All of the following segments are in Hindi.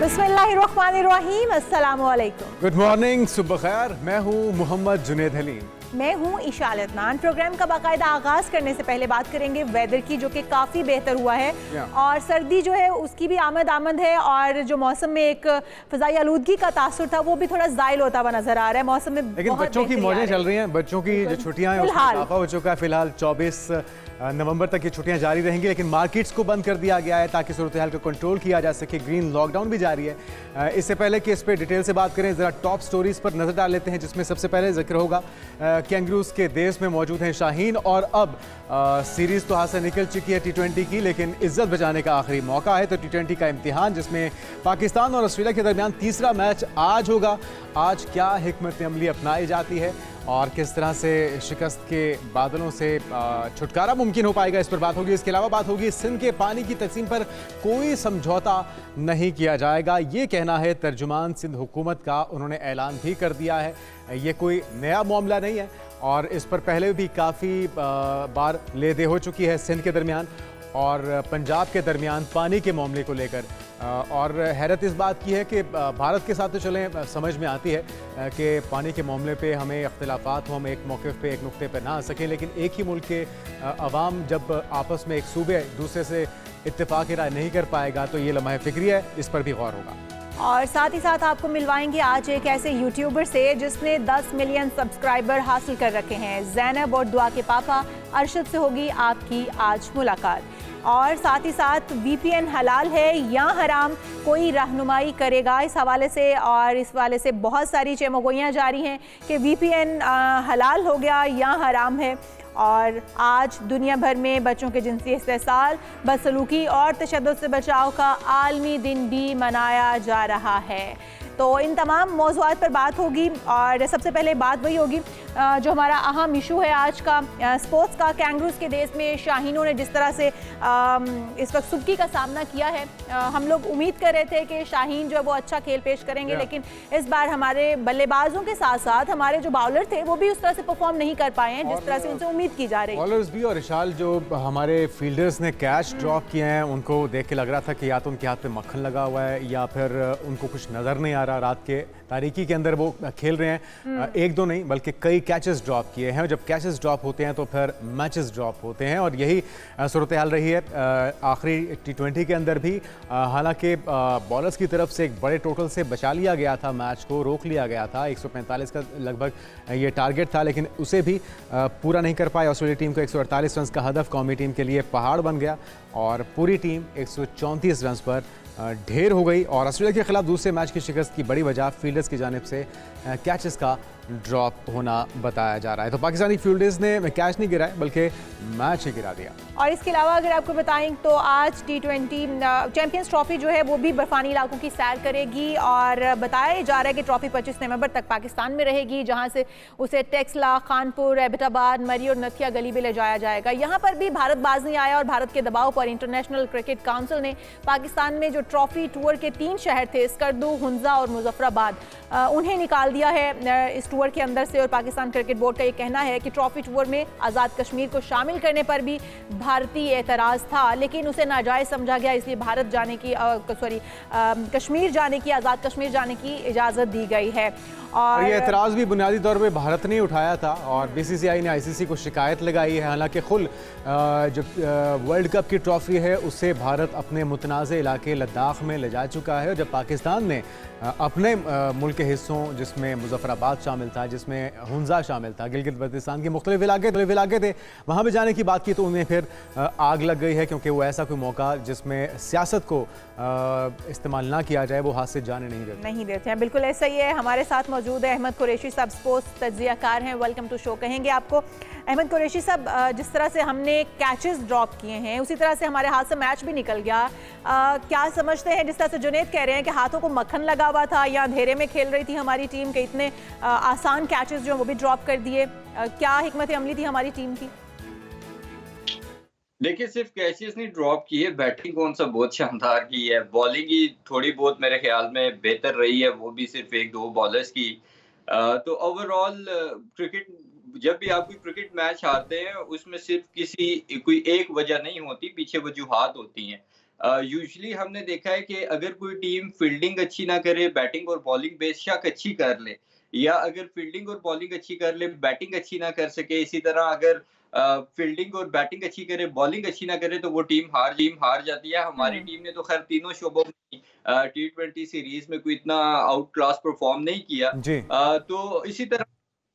बिस्मिल्लाहिर्रहमानिर्रहीम, अस्सलामुअलैकुम। गुड मॉर्निंग, सुबह खैर। मैं हूँ मोहम्मद जुनेद हलीम। मैं हूँ इशाल अदनान। प्रोग्राम का बाकायदा आगाज करने से पहले बात करेंगे वेदर की, जो कि काफ़ी बेहतर हुआ है और सर्दी जो है उसकी भी आमद है और जो मौसम में एक फ़ज़ाई आलूदगी का तासुर था वो भी थोड़ा ज़ाइल होता हुआ नजर आ रहा है। मौसम में लेकिन बच्चों की मौजें चल रही हैं। बच्चों की जो छुट्टियां हैं उसमें इजाफा हो चुका है। फिलहाल 24 नवंबर तक ये छुट्टियां जारी रहेंगी, लेकिन मार्केट्स को बंद कर दिया गया है ताकि सूरत हाल को कंट्रोल किया जा सके। ग्रीन लॉकडाउन भी जारी है। इससे पहले कि इस पर डिटेल से बात करें, ज़रा टॉप स्टोरीज पर नजर डाल लेते हैं, जिसमें सबसे पहले जिक्र होगा कैंगरूज के देश में मौजूद हैं शाहीन। और अब सीरीज तो हाथ से निकल चुकी है T20 की, लेकिन इज्जत बचाने का आखिरी मौका है। तो T20 का इम्तिहान, जिसमें पाकिस्तान और ऑस्ट्रेलिया के दरमियान तीसरा मैच आज होगा। आज क्या हिकमत अमली अपनाई जाती है और किस तरह से शिकस्त के बादलों से छुटकारा मुमकिन हो पाएगा, इस पर बात होगी। इसके अलावा बात होगी सिंध के पानी की तकसीम पर कोई समझौता नहीं किया जाएगा, ये कहना है तर्जुमान सिंध हुकूमत का। उन्होंने ऐलान भी कर दिया है, ये कोई नया मामला नहीं है और इस पर पहले भी काफ़ी बार ले दे हो चुकी है सिंध के दरमियान और पंजाब के दरमियान पानी के मामले को लेकर। और हैरत इस बात की है कि भारत के साथ तो चलें, समझ में आती है कि पानी के मामले पे हमें अख्तिलाफ़ात हो, हम एक मौक़िफ़ पे एक नुक्ते पे ना आ सकें, लेकिन एक ही मुल्क के अवाम जब आपस में एक सूबे दूसरे से इत्तेफाक राय नहीं कर पाएगा तो ये लम्हा फ़िक्री है, इस पर भी गौर होगा। और साथ ही साथ आपको मिलवाएंगे आज एक ऐसे यूट्यूबर से जिसने 10 मिलियन सब्सक्राइबर हासिल कर रखे हैं। ज़ैनब और दुआ के पापा अरशद से होगी आपकी आज मुलाकात। और साथ ही साथ VPN हलाल है या हराम, कोई रहनुमाई करेगा इस हवाले से। और इस हवाले से बहुत सारी चेमगोइयाँ जारी हैं कि VPN हलाल हो गया या हराम है। और आज दुनिया भर में बच्चों के जिनसी इस्तेसाल, बदसलूकी और तशद्दुद से बचाव का आलमी दिन भी मनाया जा रहा है। तो इन तमाम मौज़ूआत पर बात होगी और सबसे पहले बात वही होगी जो हमारा अहम इशू है आज का, स्पोर्ट्स का। कैंगरूज के देश में शाहीनों ने जिस तरह से इस वक्त सुबकी का सामना किया है, हम लोग उम्मीद कर रहे थे कि शाहीन जो है वो अच्छा खेल पेश करेंगे, लेकिन इस बार हमारे बल्लेबाजों के साथ साथ हमारे जो बाउलर थे वो भी उस तरह से परफॉर्म नहीं कर पाए हैं जिस तरह से उनसे उम्मीद की जा रही है। बॉलर्स भी और इशाल जो हमारे फील्डर्स ने कैच ड्रॉप किए हैं, उनको देख के लग रहा था कि या तो उनके हाथ पे मक्खन लगा हुआ है या फिर उनको कुछ नज़र नहीं आ रहा। रात के तारीकी के अंदर वो खेल रहे हैं। एक दो नहीं बल्कि कई कैचेस ड्रॉप किए हैं। जब कैचेस ड्रॉप होते हैं तो फिर मैचेस ड्रॉप होते हैं और यही सूरत हाल रही है आखिरी T20 के अंदर भी। हालांकि बॉलर्स की तरफ से एक बड़े टोटल से बचा लिया गया था, मैच को रोक लिया गया था। 145 का लगभग ये टारगेट था, लेकिन उसे भी पूरा नहीं कर पाए ऑस्ट्रेलिया टीम को। 148 रन का हदफ कौमी टीम के लिए पहाड़ बन गया और पूरी टीम 134 रन पर ढेर हो गई। और ऑस्ट्रेलिया के खिलाफ दूसरे मैच की शिकस्त की बड़ी वजह फील्डर्स की जानिब से कैचेस का ड्रॉप होना बताया जा रहा है। तो पाकिस्तानी फील्डर्स ने कैच नहीं गिराए बल्कि मैच ही गिरा दिया। और इसके अलावा अगर आपको बताएं तो आज T20 चैंपियंस ट्रॉफी जो है वो भी बर्फानी इलाकों की सैर करेगी और बताया जा रहा है कि ट्रॉफी 25 नवंबर तक पाकिस्तान में रहेगी, जहां से उसे टेक्सला, खानपुर, एबटाबाद, मरी और नथिया गली में ले जाया जाएगा। यहाँ पर भी भारत बाज नहीं आया और भारत के दबाव पर इंटरनेशनल क्रिकेट काउंसिल ने पाकिस्तान में जो ट्रॉफी टूर के 3 शहर थे, स्कर्दू, हुंजा और मुजफ्फराबाद, उन्हें निकाल दिया है इस टूर के अंदर से। और पाकिस्तान क्रिकेट बोर्ड का ये कहना है कि ट्रॉफी टूर में आज़ाद कश्मीर को शामिल करने पर भी भारतीय एतराज़ था, लेकिन उसे नाजायज़ समझा गया, इसलिए भारत जाने की कश्मीर जाने की, आज़ाद कश्मीर जाने की इजाज़त दी गई है। और ये एतराज़ भी बुनियादी तौर पे भारत ने उठाया था और BCCI ने ICC को शिकायत लगाई है। हालांकि खुद जो वर्ल्ड कप की ट्रॉफी है उससे भारत अपने मुतनाज़ इलाके लद्दाख में ले जा चुका है। और जब पाकिस्तान ने अपने मुल्क के हिस्सों, जिसमें मुजफ्फराबाद शामिल था, जिसमें हुंजा शामिल था, गिलगित बल्तिस्तान के मुख्तलिफ इलाके थे, वहाँ पर जाने की बात की तो उन्हें फिर आग लग गई है, क्योंकि वो ऐसा कोई मौका जिसमें सियासत को इस्तेमाल ना किया जाए वो हाथ से जाने नहीं देते हैं। बिल्कुल ऐसा ही है। हमारे साथ मौजूद है अहमद कुरैशी साहब, स्पोर्ट्स तज्जियाकार हैं। वेलकम टू शो कहेंगे आपको। अहमद कुरैशी साहब, जिस तरह से हमने कैचेस ड्रॉप किए हैं उसी तरह से हमारे हाथ से मैच भी निकल गया। क्या समझते हैं, जिस तरह से जुनैद कह रहे हैं कि हाथों को मक्खन लगा हुआ था या अंधेरे में खेल रही थी हमारी टीम के इतने आसान कैचेस जो वो भी ड्रॉप कर दिए, क्या हिकमत अमली थी हमारी टीम की? देखिए, सिर्फ कैचेस नहीं ड्रॉप की है, बैटिंग कौन सा बहुत शानदार की है। बॉलिंग ही थोड़ी बहुत मेरे ख्याल में बेहतर रही है, वो भी सिर्फ 1-2 बॉलर्स की। तो ओवरऑल क्रिकेट, जब भी आप कोई क्रिकेट मैच हारते हैं उसमें सिर्फ कोई एक वजह नहीं होती, पीछे वजूहात होती हैं। यूजुअली हमने देखा है कि अगर कोई टीम फील्डिंग अच्छी ना करे, बैटिंग और बॉलिंग बेशक अच्छी कर ले, या अगर फील्डिंग और बॉलिंग अच्छी कर ले, बैटिंग अच्छी ना कर सके, इसी तरह अगर फील्डिंग और बैटिंग अच्छी करे, बॉलिंग अच्छी ना करे, तो वो टीम हार जाती है। हमारी टीम ने तो खैर तीनों शोबों में T20 सीरीज में कोई इतना आउट क्लास परफॉर्म नहीं किया। जी। तो इसी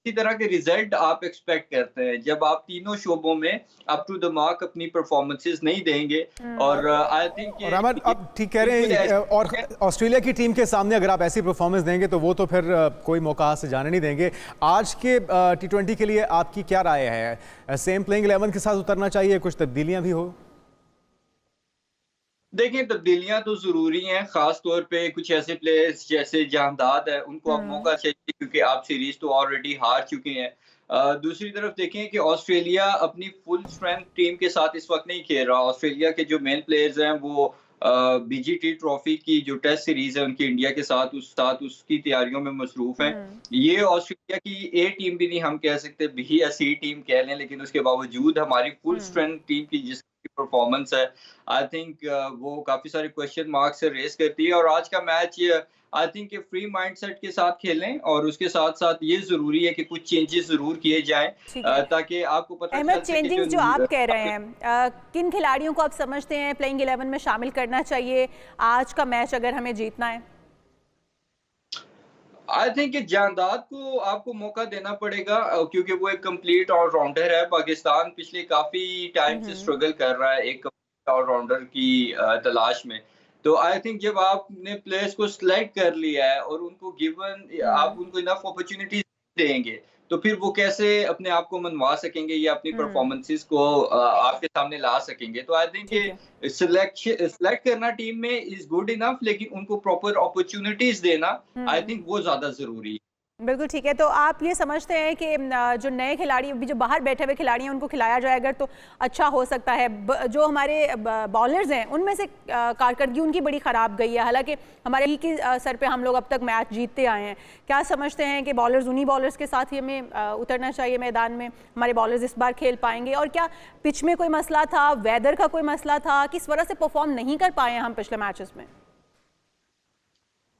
तरह के रिजल्ट आप एक्सपेक्ट करते हैं जब आप तीनों शोबों में अप टू द मार्क अपनी परफॉर्मेंसेस नहीं देंगे। और आई थिंक और अहमद आप ठीक कह रहे हैं, और ऑस्ट्रेलिया की टीम के सामने अगर आप ऐसी परफॉर्मेंस देंगे तो वो तो फिर कोई मौका हाथ से जाने नहीं देंगे। आज के T20 के लिए आपकी क्या राय है? सेम प्लेइंग 11 के साथ उतरना चाहिए, कुछ तब्दीलियां भी हो? देखिए, तब्दीलियां तो ज़रूरी हैं, ख़ास तौर पे कुछ ऐसे प्लेयर्स जैसे जहांदाद है, उनको अब मौका चाहिए क्योंकि आप सीरीज़ तो ऑलरेडी हार चुके हैं। दूसरी तरफ देखें कि ऑस्ट्रेलिया अपनी फुल स्ट्रेंथ टीम के साथ इस वक़्त नहीं खेल रहा। ऑस्ट्रेलिया के जो मेन प्लेयर्स हैं वो बीजीटी ट्रॉफ़ी की जो टेस्ट सीरीज़ है उनकी इंडिया के साथ उसकी तैयारियों में मसरूफ़ हैं। ये ऑस्ट्रेलिया की ए टीम भी नहीं हम कह सकते, बी या सी टीम कह लें, लेकिन उसके बावजूद हमारी फुल स्ट्रेंथ टीम की जिस परफॉर्मेंस है, आई थिंक वो काफी सारे क्वेश्चन मार्क से रेस करती है। और आज का match I think free mindset के साथ खेलें, और उसके साथ साथ ये जरूरी है कि कुछ चेंजेस जरूर किए जाएं ताकि आपको पता चल सके। चेंजिंग जो आप कह रहे हैं, किन खिलाड़ियों को आप समझते हैं प्लेइंग 11 में शामिल करना चाहिए आज का मैच अगर हमें जीतना है? आई थिंक जहांदाद को आपको मौका देना पड़ेगा क्योंकि वो एक कंप्लीट ऑलराउंडर है। पाकिस्तान पिछले काफी टाइम से स्ट्रगल कर रहा है एक ऑलराउंडर की तलाश में। तो आई थिंक जब आपने प्लेयर्स को सिलेक्ट कर लिया है और उनको गिवन आप उनको इनफ अपॉर्चुनिटीज देंगे, तो फिर वो कैसे अपने आप को मनवा सकेंगे या अपनी परफॉर्मेंसेस को आपके सामने ला सकेंगे। तो आई थिंक सिलेक्ट करना टीम में इज गुड इनफ, लेकिन उनको प्रॉपर अपॉर्चुनिटीज देना आई थिंक वो ज्यादा जरूरी है। बिल्कुल ठीक है। तो आप ये समझते हैं कि जो नए खिलाड़ी अभी जो बाहर बैठे हुए खिलाड़ी हैं उनको खिलाया जाए अगर तो अच्छा हो सकता है? जो हमारे बॉलर्स हैं उनमें से कारकर्दगी उनकी बड़ी ख़राब गई है, हालांकि हमारे ही के सर पे हम लोग अब तक मैच जीतते आए हैं। क्या समझते हैं कि उन्हीं बॉलर्स के साथ ही हमें उतरना चाहिए मैदान में? हमारे बॉलर्स इस बार खेल पाएंगे? और क्या पिच में कोई मसला था, वेदर का कोई मसला था, किस वजह से परफॉर्म नहीं कर पाए हम पिछले मैचेस में?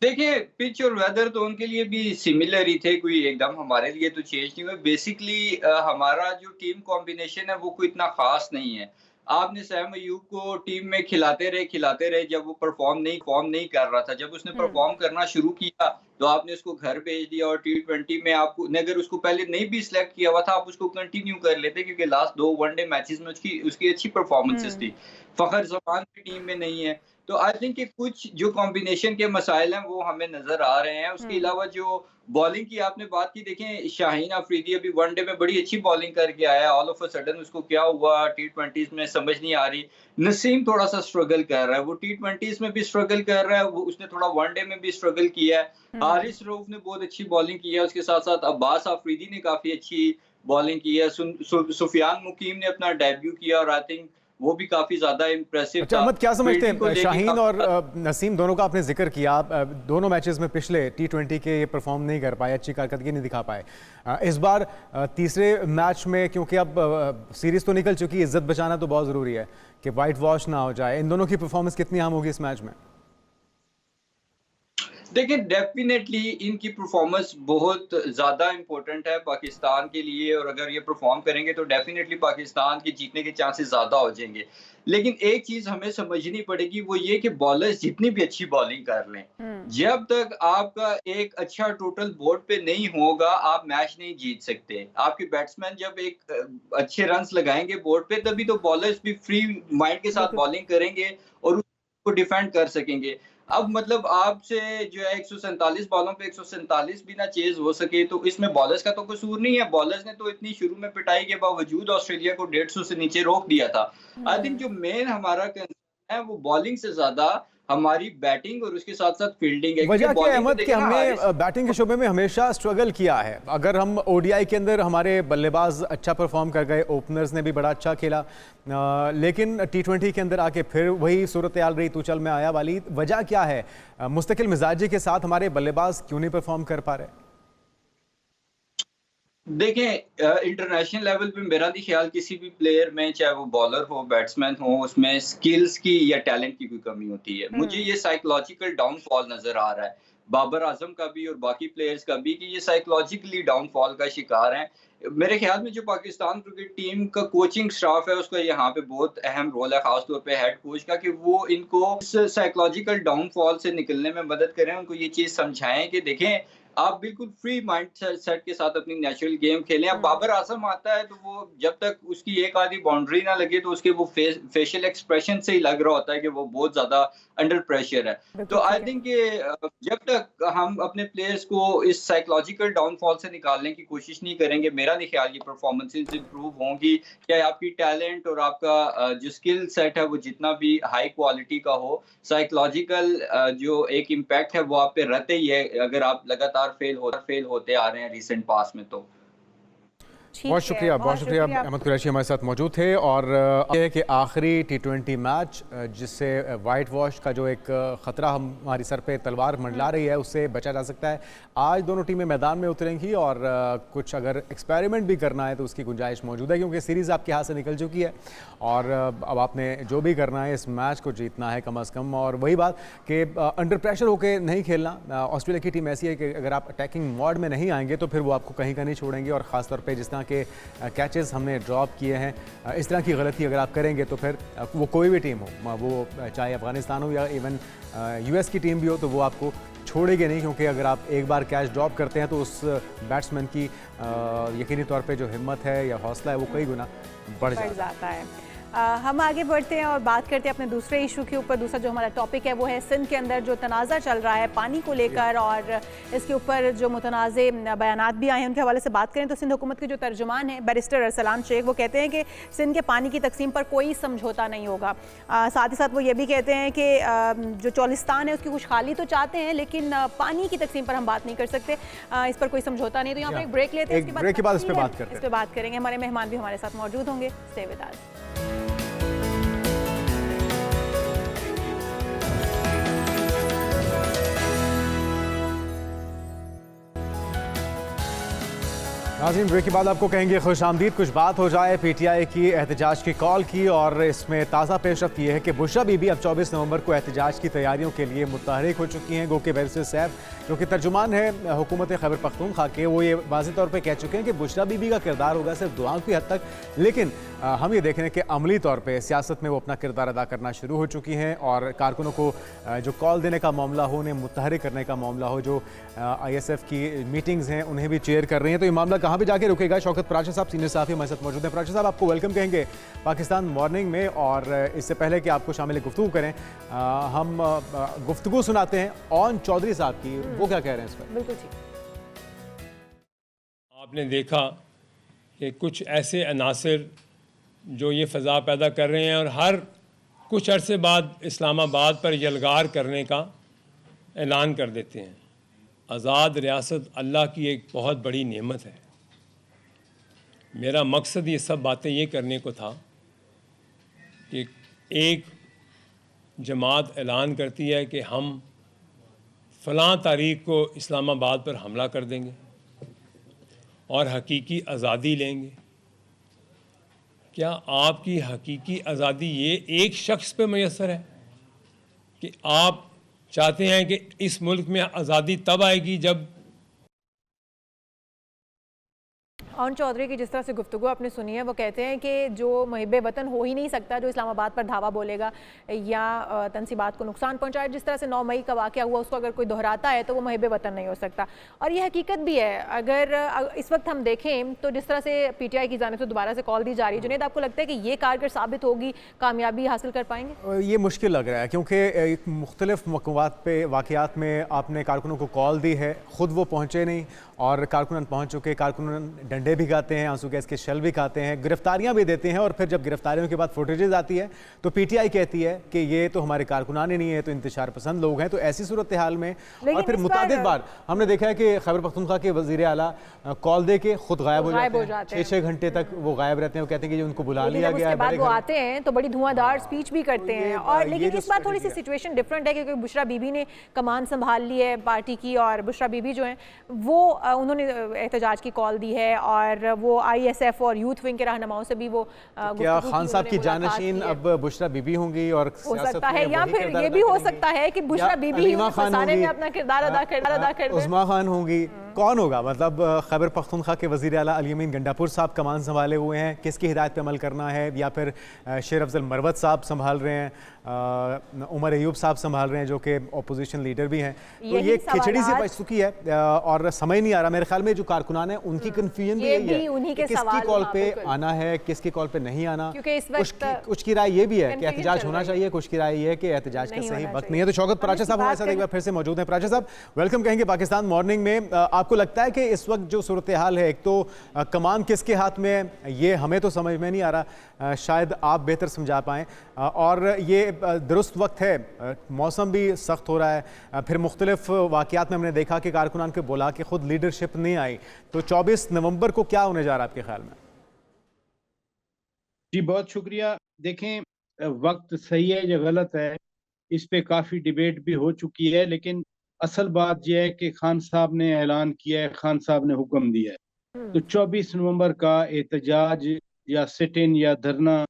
देखिए, पिच और वेदर तो उनके लिए भी सिमिलर ही थे, कोई एकदम हमारे लिए तो चेंज नहीं हुआ। बेसिकली हमारा जो टीम कॉम्बिनेशन है वो कोई इतना खास नहीं है। आपने सैम अयूब को टीम में खिलाते रहे जब वो फॉर्म नहीं कर रहा था। जब उसने परफॉर्म करना शुरू किया तो आपने उसको घर भेज दिया, और T20 में आपको अगर उसको पहले नहीं भी सिलेक्ट किया हुआ था आप उसको कंटिन्यू कर लेते, क्योंकि लास्ट 2 वनडे मैचेस में उसकी अच्छी परफॉर्मेंसेस थी। फखर जमान भी टीम में नहीं है। तो आई थिंक कि कुछ जो कॉम्बिनेशन के मसाइल हैं वो हमें नजर आ रहे हैं। उसके अलावा जो बॉलिंग की आपने बात की, देखें शाहीन अफरीदी अभी वनडे में बड़ी अच्छी बॉलिंग करके आया, ऑल ऑफ अ सडन उसको क्या हुआ T20s में समझ नहीं आ रही। नसीम थोड़ा सा स्ट्रगल कर रहा है, वो T20s में भी स्ट्रगल कर रहा है, वो उसने थोड़ा वनडे में भी स्ट्रगल किया है। हारिस रऊफ ने बहुत अच्छी बॉलिंग की है, उसके साथ साथ अब्बास अफरीदी ने काफी अच्छी बॉलिंग की है। सुफियान मुकीम ने अपना डेब्यू किया और आई थिंक वो भी काफी ज्यादा इंप्रेसिव था। अहमद क्या समझते हैं, शाहीन और नसीम दोनों का आपने जिक्र किया, दोनों मैचेस में पिछले T20 के ये परफॉर्म नहीं कर पाए, अच्छी कारकर्दगी नहीं दिखा पाए। इस बार तीसरे मैच में क्योंकि अब सीरीज तो निकल चुकी है, इज्जत बचाना तो बहुत ज़रूरी है कि वाइट वॉश ना हो जाए। इन दोनों की परफॉर्मेंस कितनी अहम होगी इस मैच में? देखिए, डेफिनेटली इनकी परफॉर्मेंस बहुत ज़्यादा इम्पोर्टेंट है पाकिस्तान के लिए, और अगर ये परफॉर्म करेंगे तो डेफिनेटली पाकिस्तान के जीतने के चांसेस ज़्यादा हो जाएंगे। लेकिन एक चीज़ हमें समझनी पड़ेगी, वो ये कि बॉलर्स जितनी भी अच्छी बॉलिंग कर लें, जब तक आपका एक अच्छा टोटल बोर्ड पे नहीं होगा आप मैच नहीं जीत सकते। आपके बैट्समैन जब एक अच्छे रन्स लगाएंगे बोर्ड पे, तभी तो बॉलर्स भी फ्री माइंड के साथ बॉलिंग करेंगे और उसको डिफेंड कर सकेंगे। अब मतलब आपसे जो है 147 बॉलों पे 147 भी ना चेज हो सके, तो इसमें बॉलर्स का तो कसूर नहीं है। बॉलर्स ने तो इतनी शुरू में पिटाई के बावजूद ऑस्ट्रेलिया को 150 से नीचे रोक दिया था। आई थिंक जो मेन हमारा कंसर्न है वो बॉलिंग से ज्यादा हमारी बैटिंग और उसके साथ साथ फील्डिंग है। वजह क्या अहमद कि हमने बैटिंग के शोबे में हमेशा स्ट्रगल किया है। अगर हम ओडीआई के अंदर हमारे बल्लेबाज अच्छा परफॉर्म कर गए, ओपनर्स ने भी बड़ा अच्छा खेला, लेकिन T20 के अंदर आके फिर वही सूरत हाल रही तू चल मैं आया वाली। वजह क्या है? मुस्तकिल मिजाजी के साथ हमारे बल्लेबाज क्यों नहीं परफॉर्म कर पा रहे? देखें इंटरनेशनल लेवल पे मेरा नहीं ख्याल किसी भी प्लेयर में, चाहे वो बॉलर हो बैट्समैन हो, उसमें स्किल्स की या टैलेंट की कोई कमी होती है। मुझे ये साइकोलॉजिकल डाउनफॉल नजर आ रहा है बाबर आजम का भी और बाकी प्लेयर्स का भी, कि ये साइकोलॉजिकली डाउनफॉल का शिकार हैं। मेरे ख्याल में जो पाकिस्तान क्रिकेट टीम का कोचिंग स्टाफ है उसका यहाँ पे बहुत अहम रोल है, खासतौर पे हेड कोच का, कि वो इनको इस साइकोलॉजिकल डाउनफॉल से निकलने में मदद करें, उनको ये चीज़ समझाएं कि देखें आप बिल्कुल फ्री माइंड सेट के साथ अपनी नेचुरल गेम खेलें। अब बाबर आजम आता है तो वो जब तक उसकी एक आधी बाउंड्री ना लगे तो उसके वो फेशियल एक्सप्रेशन से ही लग रहा होता है कि वो बहुत ज्यादा अंडर प्रेशर है। तो आई थिंक जब तक हम अपने प्लेयर्स को इस साइकोलॉजिकल डाउनफॉल से निकालने की कोशिश नहीं करेंगे, मेरा नहीं ख्याल ये परफॉर्मेंसेस इंप्रूव होंगी। चाहे आपकी टैलेंट और आपका जो स्किल सेट है वो जितना भी हाई क्वालिटी का हो, साइकोलॉजिकल जो एक इम्पैक्ट है वो आप पे रहते ही है अगर आप लगातार फेल होते आ रहे हैं रिसेंट पास में। तो बहुत शुक्रिया अहमद कुरैशी हमारे साथ मौजूद थे। और ये है कि आखिरी T20 मैच जिससे वाइट वॉश का जो एक ख़तरा हमारी सर पे तलवार मंडला रही है उससे बचा जा सकता है। आज दोनों टीमें मैदान में उतरेंगी और कुछ अगर एक्सपेरिमेंट भी करना है तो उसकी गुंजाइश मौजूद है, क्योंकि सीरीज़ आपके हाथ से निकल चुकी है और अब आपने जो भी करना है इस मैच को जीतना है कम अज़ कम। और वही बात कि अंडर प्रेशर होकर नहीं खेलना। ऑस्ट्रेलिया की टीम ऐसी है कि अगर आप अटैकिंग मोड में नहीं आएंगे तो फिर वो आपको कहीं का नहीं छोड़ेंगे, और ख़ासतौर पर जिस तरह के कैचेस हमने ड्रॉप किए हैं, इस तरह की गलती अगर आप करेंगे तो फिर वो कोई भी टीम हो, वो चाहे अफगानिस्तान हो या इवन US की टीम भी हो, तो वो आपको छोड़ेंगे नहीं, क्योंकि अगर आप एक बार कैच ड्रॉप करते हैं तो उस बैट्समैन की यकीनी तौर पे जो हिम्मत है या हौसला है वो कई गुना बढ़ जाता है। हम आगे बढ़ते हैं और बात करते हैं अपने दूसरे इशू के ऊपर। दूसरा जो हमारा टॉपिक है वो है सिंध के अंदर जो तनाज़ा चल रहा है पानी को लेकर, और इसके ऊपर जो मुतनाज़े बयानात भी आए हैं उनके हवाले से बात करें तो सिंध हुकूमत के जो तर्जुमान हैं बैरिस्टर अरसलान शेख, वो कहते हैं कि सिंध के पानी की तकसीम पर कोई समझौता नहीं होगा। साथ ही साथ वो ये भी कहते हैं कि जो चौलिस्तान है उसकी खुशहाली तो चाहते हैं लेकिन पानी की तकसीम पर हम बात नहीं कर सकते, इस पर कोई समझौता नहीं। तो यहाँ पर एक ब्रेक लेते हैं, इसके बाद इस पर बात करेंगे। हमारे मेहमान भी हमारे साथ मौजूद होंगे। Stay with us. नाज़रीन, ब्रेक के बाद आपको कहेंगे खुश आमदीद। कुछ बात हो जाए PTI की एहतजाज की कॉल की, और इसमें ताज़ा पेशरफ्त ये है कि बुशरा बीबी अब 24 नवंबर को एहतजाज की तैयारियों के लिए मुतहरिक हो चुकी हैं। गो के बैरिस्टर सैफ जो कि तर्जुमान है हुकूमत खैबर पख्तूनख्वा के, वो ये वाज़ेह तौर पे कह चुके हैं कि बुशरा बीबी का किरदार होगा सिर्फ दुआओं की हद तक, लेकिन हम ये देख रहे हैं कि अमली तौर पे सियासत में वो अपना किरदार अदा करना शुरू हो चुकी हैं, और कारकुनों को जो कॉल देने का मामला हो, उन्हें मुतहरिक करने का मामला हो, जो ISF की मीटिंग्स हैं उन्हें भी चेयर कर रही हैं। तो ये मामला कहाँ पे जाके रुकेगा? शौकत पराशर साहब सीनियर सहाफ़ी हमारे साथ मौजूद हैं। पराशर साहब, आपको वेलकम कहेंगे पाकिस्तान मॉर्निंग में, और इससे पहले कि आपको शामिल गुफ्तगू करें, हम गुफ्तगू सुनाते हैं ऑन चौधरी साहब की, वो क्या कह रहे हैं इस पर? बिल्कुल ठीक। आपने देखा कि कुछ ऐसे अनासर जो ये फ़ज़ा पैदा कर रहे हैं और हर कुछ अरसे बाद इस्लामाबाद पर यलगार करने का ऐलान कर देते हैं। आज़ाद रियासत अल्लाह की एक बहुत बड़ी नेमत है। मेरा मकसद ये सब बातें ये करने को था कि एक जमात ऐलान करती है कि हम फ़लाँ तारीख को इस्लामाबाद पर हमला कर देंगे और हकीकी आज़ादी लेंगे। क्या आपकी हकीकी आज़ादी ये एक शख्स पे मैसर है कि आप चाहते हैं कि इस मुल्क में आज़ादी तब आएगी जब ऑन चौधरी की जिस तरह से गुफ्तगू आपने सुनी है, वो कहते हैं कि जो मुहिब वतन हो ही नहीं सकता जो इस्लामाबाद पर धावा बोलेगा या तनसीबात को नुकसान पहुंचाए। जिस तरह से 9 मई का वाक़या हुआ उसको अगर कोई दोहराता है तो वो मुहिब वतन नहीं हो सकता, और ये हकीकत भी है। अगर इस वक्त हम देखें तो जिस तरह से PTI की जानिब से दोबारा से कॉल दी जा रही है, जुनैद आपको लगता है कि ये कारगर साबित होगी, कामयाबी हासिल कर पाएंगे? ये मुश्किल लग रहा है, क्योंकि मुख्तलिफ मौक़िआत पे वाक़यात में आपने कारकुनों को कॉल दी है, ख़ुद वो पहुँचे नहीं और कारकुनन पहुँच चुके। कारकुनन डंडे भी खाते हैं, आंसू गैस के शेल भी खाते हैं, गिरफ्तारियां भी देते हैं, और फिर जब गिरफ्तारियों के बाद फुटेजेस आती है तो PTI कहती है कि ये तो हमारे कारकुनान ही नहीं है, तो इंतशार पसंद लोग हैं। तो ऐसी सूरत हाल में और फिर मुतादिद बार हमने देखा है कि खैबर पख्तूनख्वा के वज़ीर आला कॉल दे के खुद गायब हो जाते हैं। 6-6 घंटे तक वो गायब रहते हैं। वो कहते हैं कि उनको बुला लिया गया है, बाद वो आते हैं तो बड़ी धुआंधार स्पीच भी करते हैं। और लेकिन इस बार थोड़ी सी सिचुएशन डिफरेंट है, क्योंकि बुशरा बीबी ने कमान संभाल ली है पार्टी की, और बुशरा बीबी जो है वो उन्होंने एहतजाज की कॉल दी है और और वो ISF और यूथ विंग के रहनुमाओं से भी वो क्या खान साहब की जानशीन अब बुशरा बीबी होंगी और हो सकता है, या फिर ये भी हो सकता है कि बुशरा बीबी ही उन्हें फंसाने में अपना किरदार अदा कर दे। उस्मा खान होंगी, कौन होगा? मतलब खैबर पख्तूनख्वा के वज़ीर आला अली अमीन गंडापुर साहब कमान संभाले हुए हैं, किसकी हिदायत पे अमल करना है, या फिर शेर अफजल मरवत साहब संभाल रहे हैं, उमर अयूब साहब संभाल रहे हैं जो कि अपोजिशन लीडर भी हैं। तो ये खिचड़ी से बच चुकी है और समझ नहीं आ रहा। मेरे ख्याल में जो कारकुनान है उनकी कन्फ्यूजन भी यही है कि किसकी कॉल पे आना है, किसकी कॉल पे नहीं आना। कुछ की राय ये भी है कि एहतजाज होना चाहिए, कुछ की राय ये है कि एहतजाज का सही वक्त नहीं है। तो शौकत पराचा साहब हमारे साथ एक बार फिर से मौजूद हैं। पराचा साहब, वेलकम कहेंगे पाकिस्तान मॉर्निंग में। आपको लगता है कि इस वक्त जो सूरत हाल है, एक तो कमान किसके हाथ में है ये हमें तो समझ में नहीं आ रहा, शायद आप बेहतर समझा पाएँ, और ये दुरुस्त वक्त है, मौसम भी सख्त हो रहा है, फिर मुख्तलिफ वाक़यात में हमने देखा कि कारकुनान के बुला के खुद लीडरशिप नहीं आई। तो 24 नवंबर को क्या होने जा रहा है आपके ख्याल में? जी बहुत शुक्रिया। देखें, वक्त सही है या गलत है इस पे काफ़ी डिबेट भी हो चुकी है, लेकिन असल बात यह है कि खान साहब ने ऐलान किया है, खान साहब ने हुक्म दिया है। तो 24 नवंबर का एहतजाज या सिट इन या धरना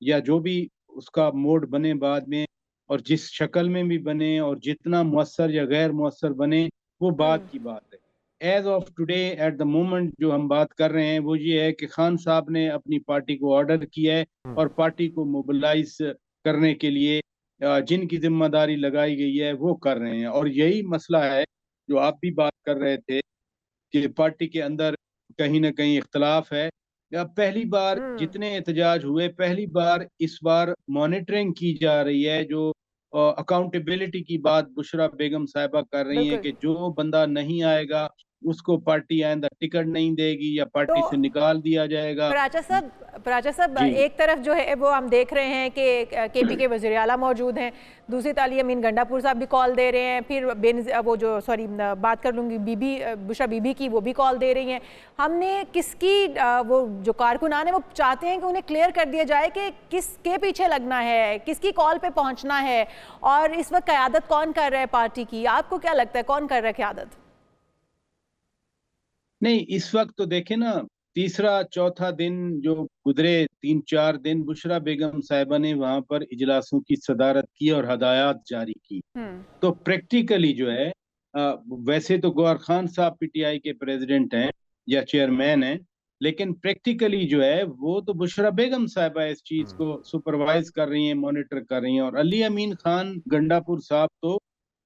या जो भी उसका मोड बने बाद में, और जिस शक्ल में भी बने और जितना मुअस्सर या गैर मुअस्सर बने, वो बात की बात है। As of today at the moment जो हम बात कर रहे हैं वो ये है कि खान साहब ने अपनी पार्टी को ऑर्डर किया है और पार्टी को मोबिलाइज करने के लिए जिनकी जिम्मेदारी लगाई गई है वो कर रहे हैं। और यही मसला है जो आप भी बात कर रहे थे कि पार्टी के अंदर कहीं ना कहीं इख्तलाफ है। या पहली बार जितने एहतजाज हुए, पहली बार इस बार मॉनिटरिंग की जा रही है, जो अकाउंटेबिलिटी की बात बुशरा बेगम साहिबा कर रही हैं कि जो बंदा नहीं आएगा उसको पार्टी आइंदा टिकट नहीं देगी या पार्टी से निकाल दिया जाएगा। पराचा साहब, एक तरफ जो है वो हम देख रहे हैं कि KP के वज़ीर आला मौजूद हैं, दूसरी तरफ अली अमीन गंडापुर साहब भी कॉल दे रहे हैं, फिर बात कर लूँगी बुशरा बीबी की, वो भी कॉल दे रही हैं। हमने किसकी वो जो कारकुनान है वो चाहते हैं कि उन्हें क्लियर कर दिया जाए कि किसके पीछे लगना है, किसकी कॉल पे पहुँचना है, और इस वक्त क़यादत कौन कर रहा है पार्टी की? आपको क्या लगता है कौन कर रहा है क़यादत? नहीं, इस वक्त तो देखें ना, तीसरा चौथा दिन जो गुजरे, 3-4 दिन बुशरा बेगम साहिबा ने वहां पर इजलासों की सदारत की और हदायत जारी की। तो प्रैक्टिकली जो है, वैसे तो गौहर खान साहब PTI के प्रेसिडेंट हैं या चेयरमैन हैं, लेकिन प्रैक्टिकली जो है वो तो बुशरा बेगम साहिबा इस चीज को सुपरवाइज कर रही हैं, मॉनिटर कर रही हैं। और अली अमीन खान गंडापुर साहब तो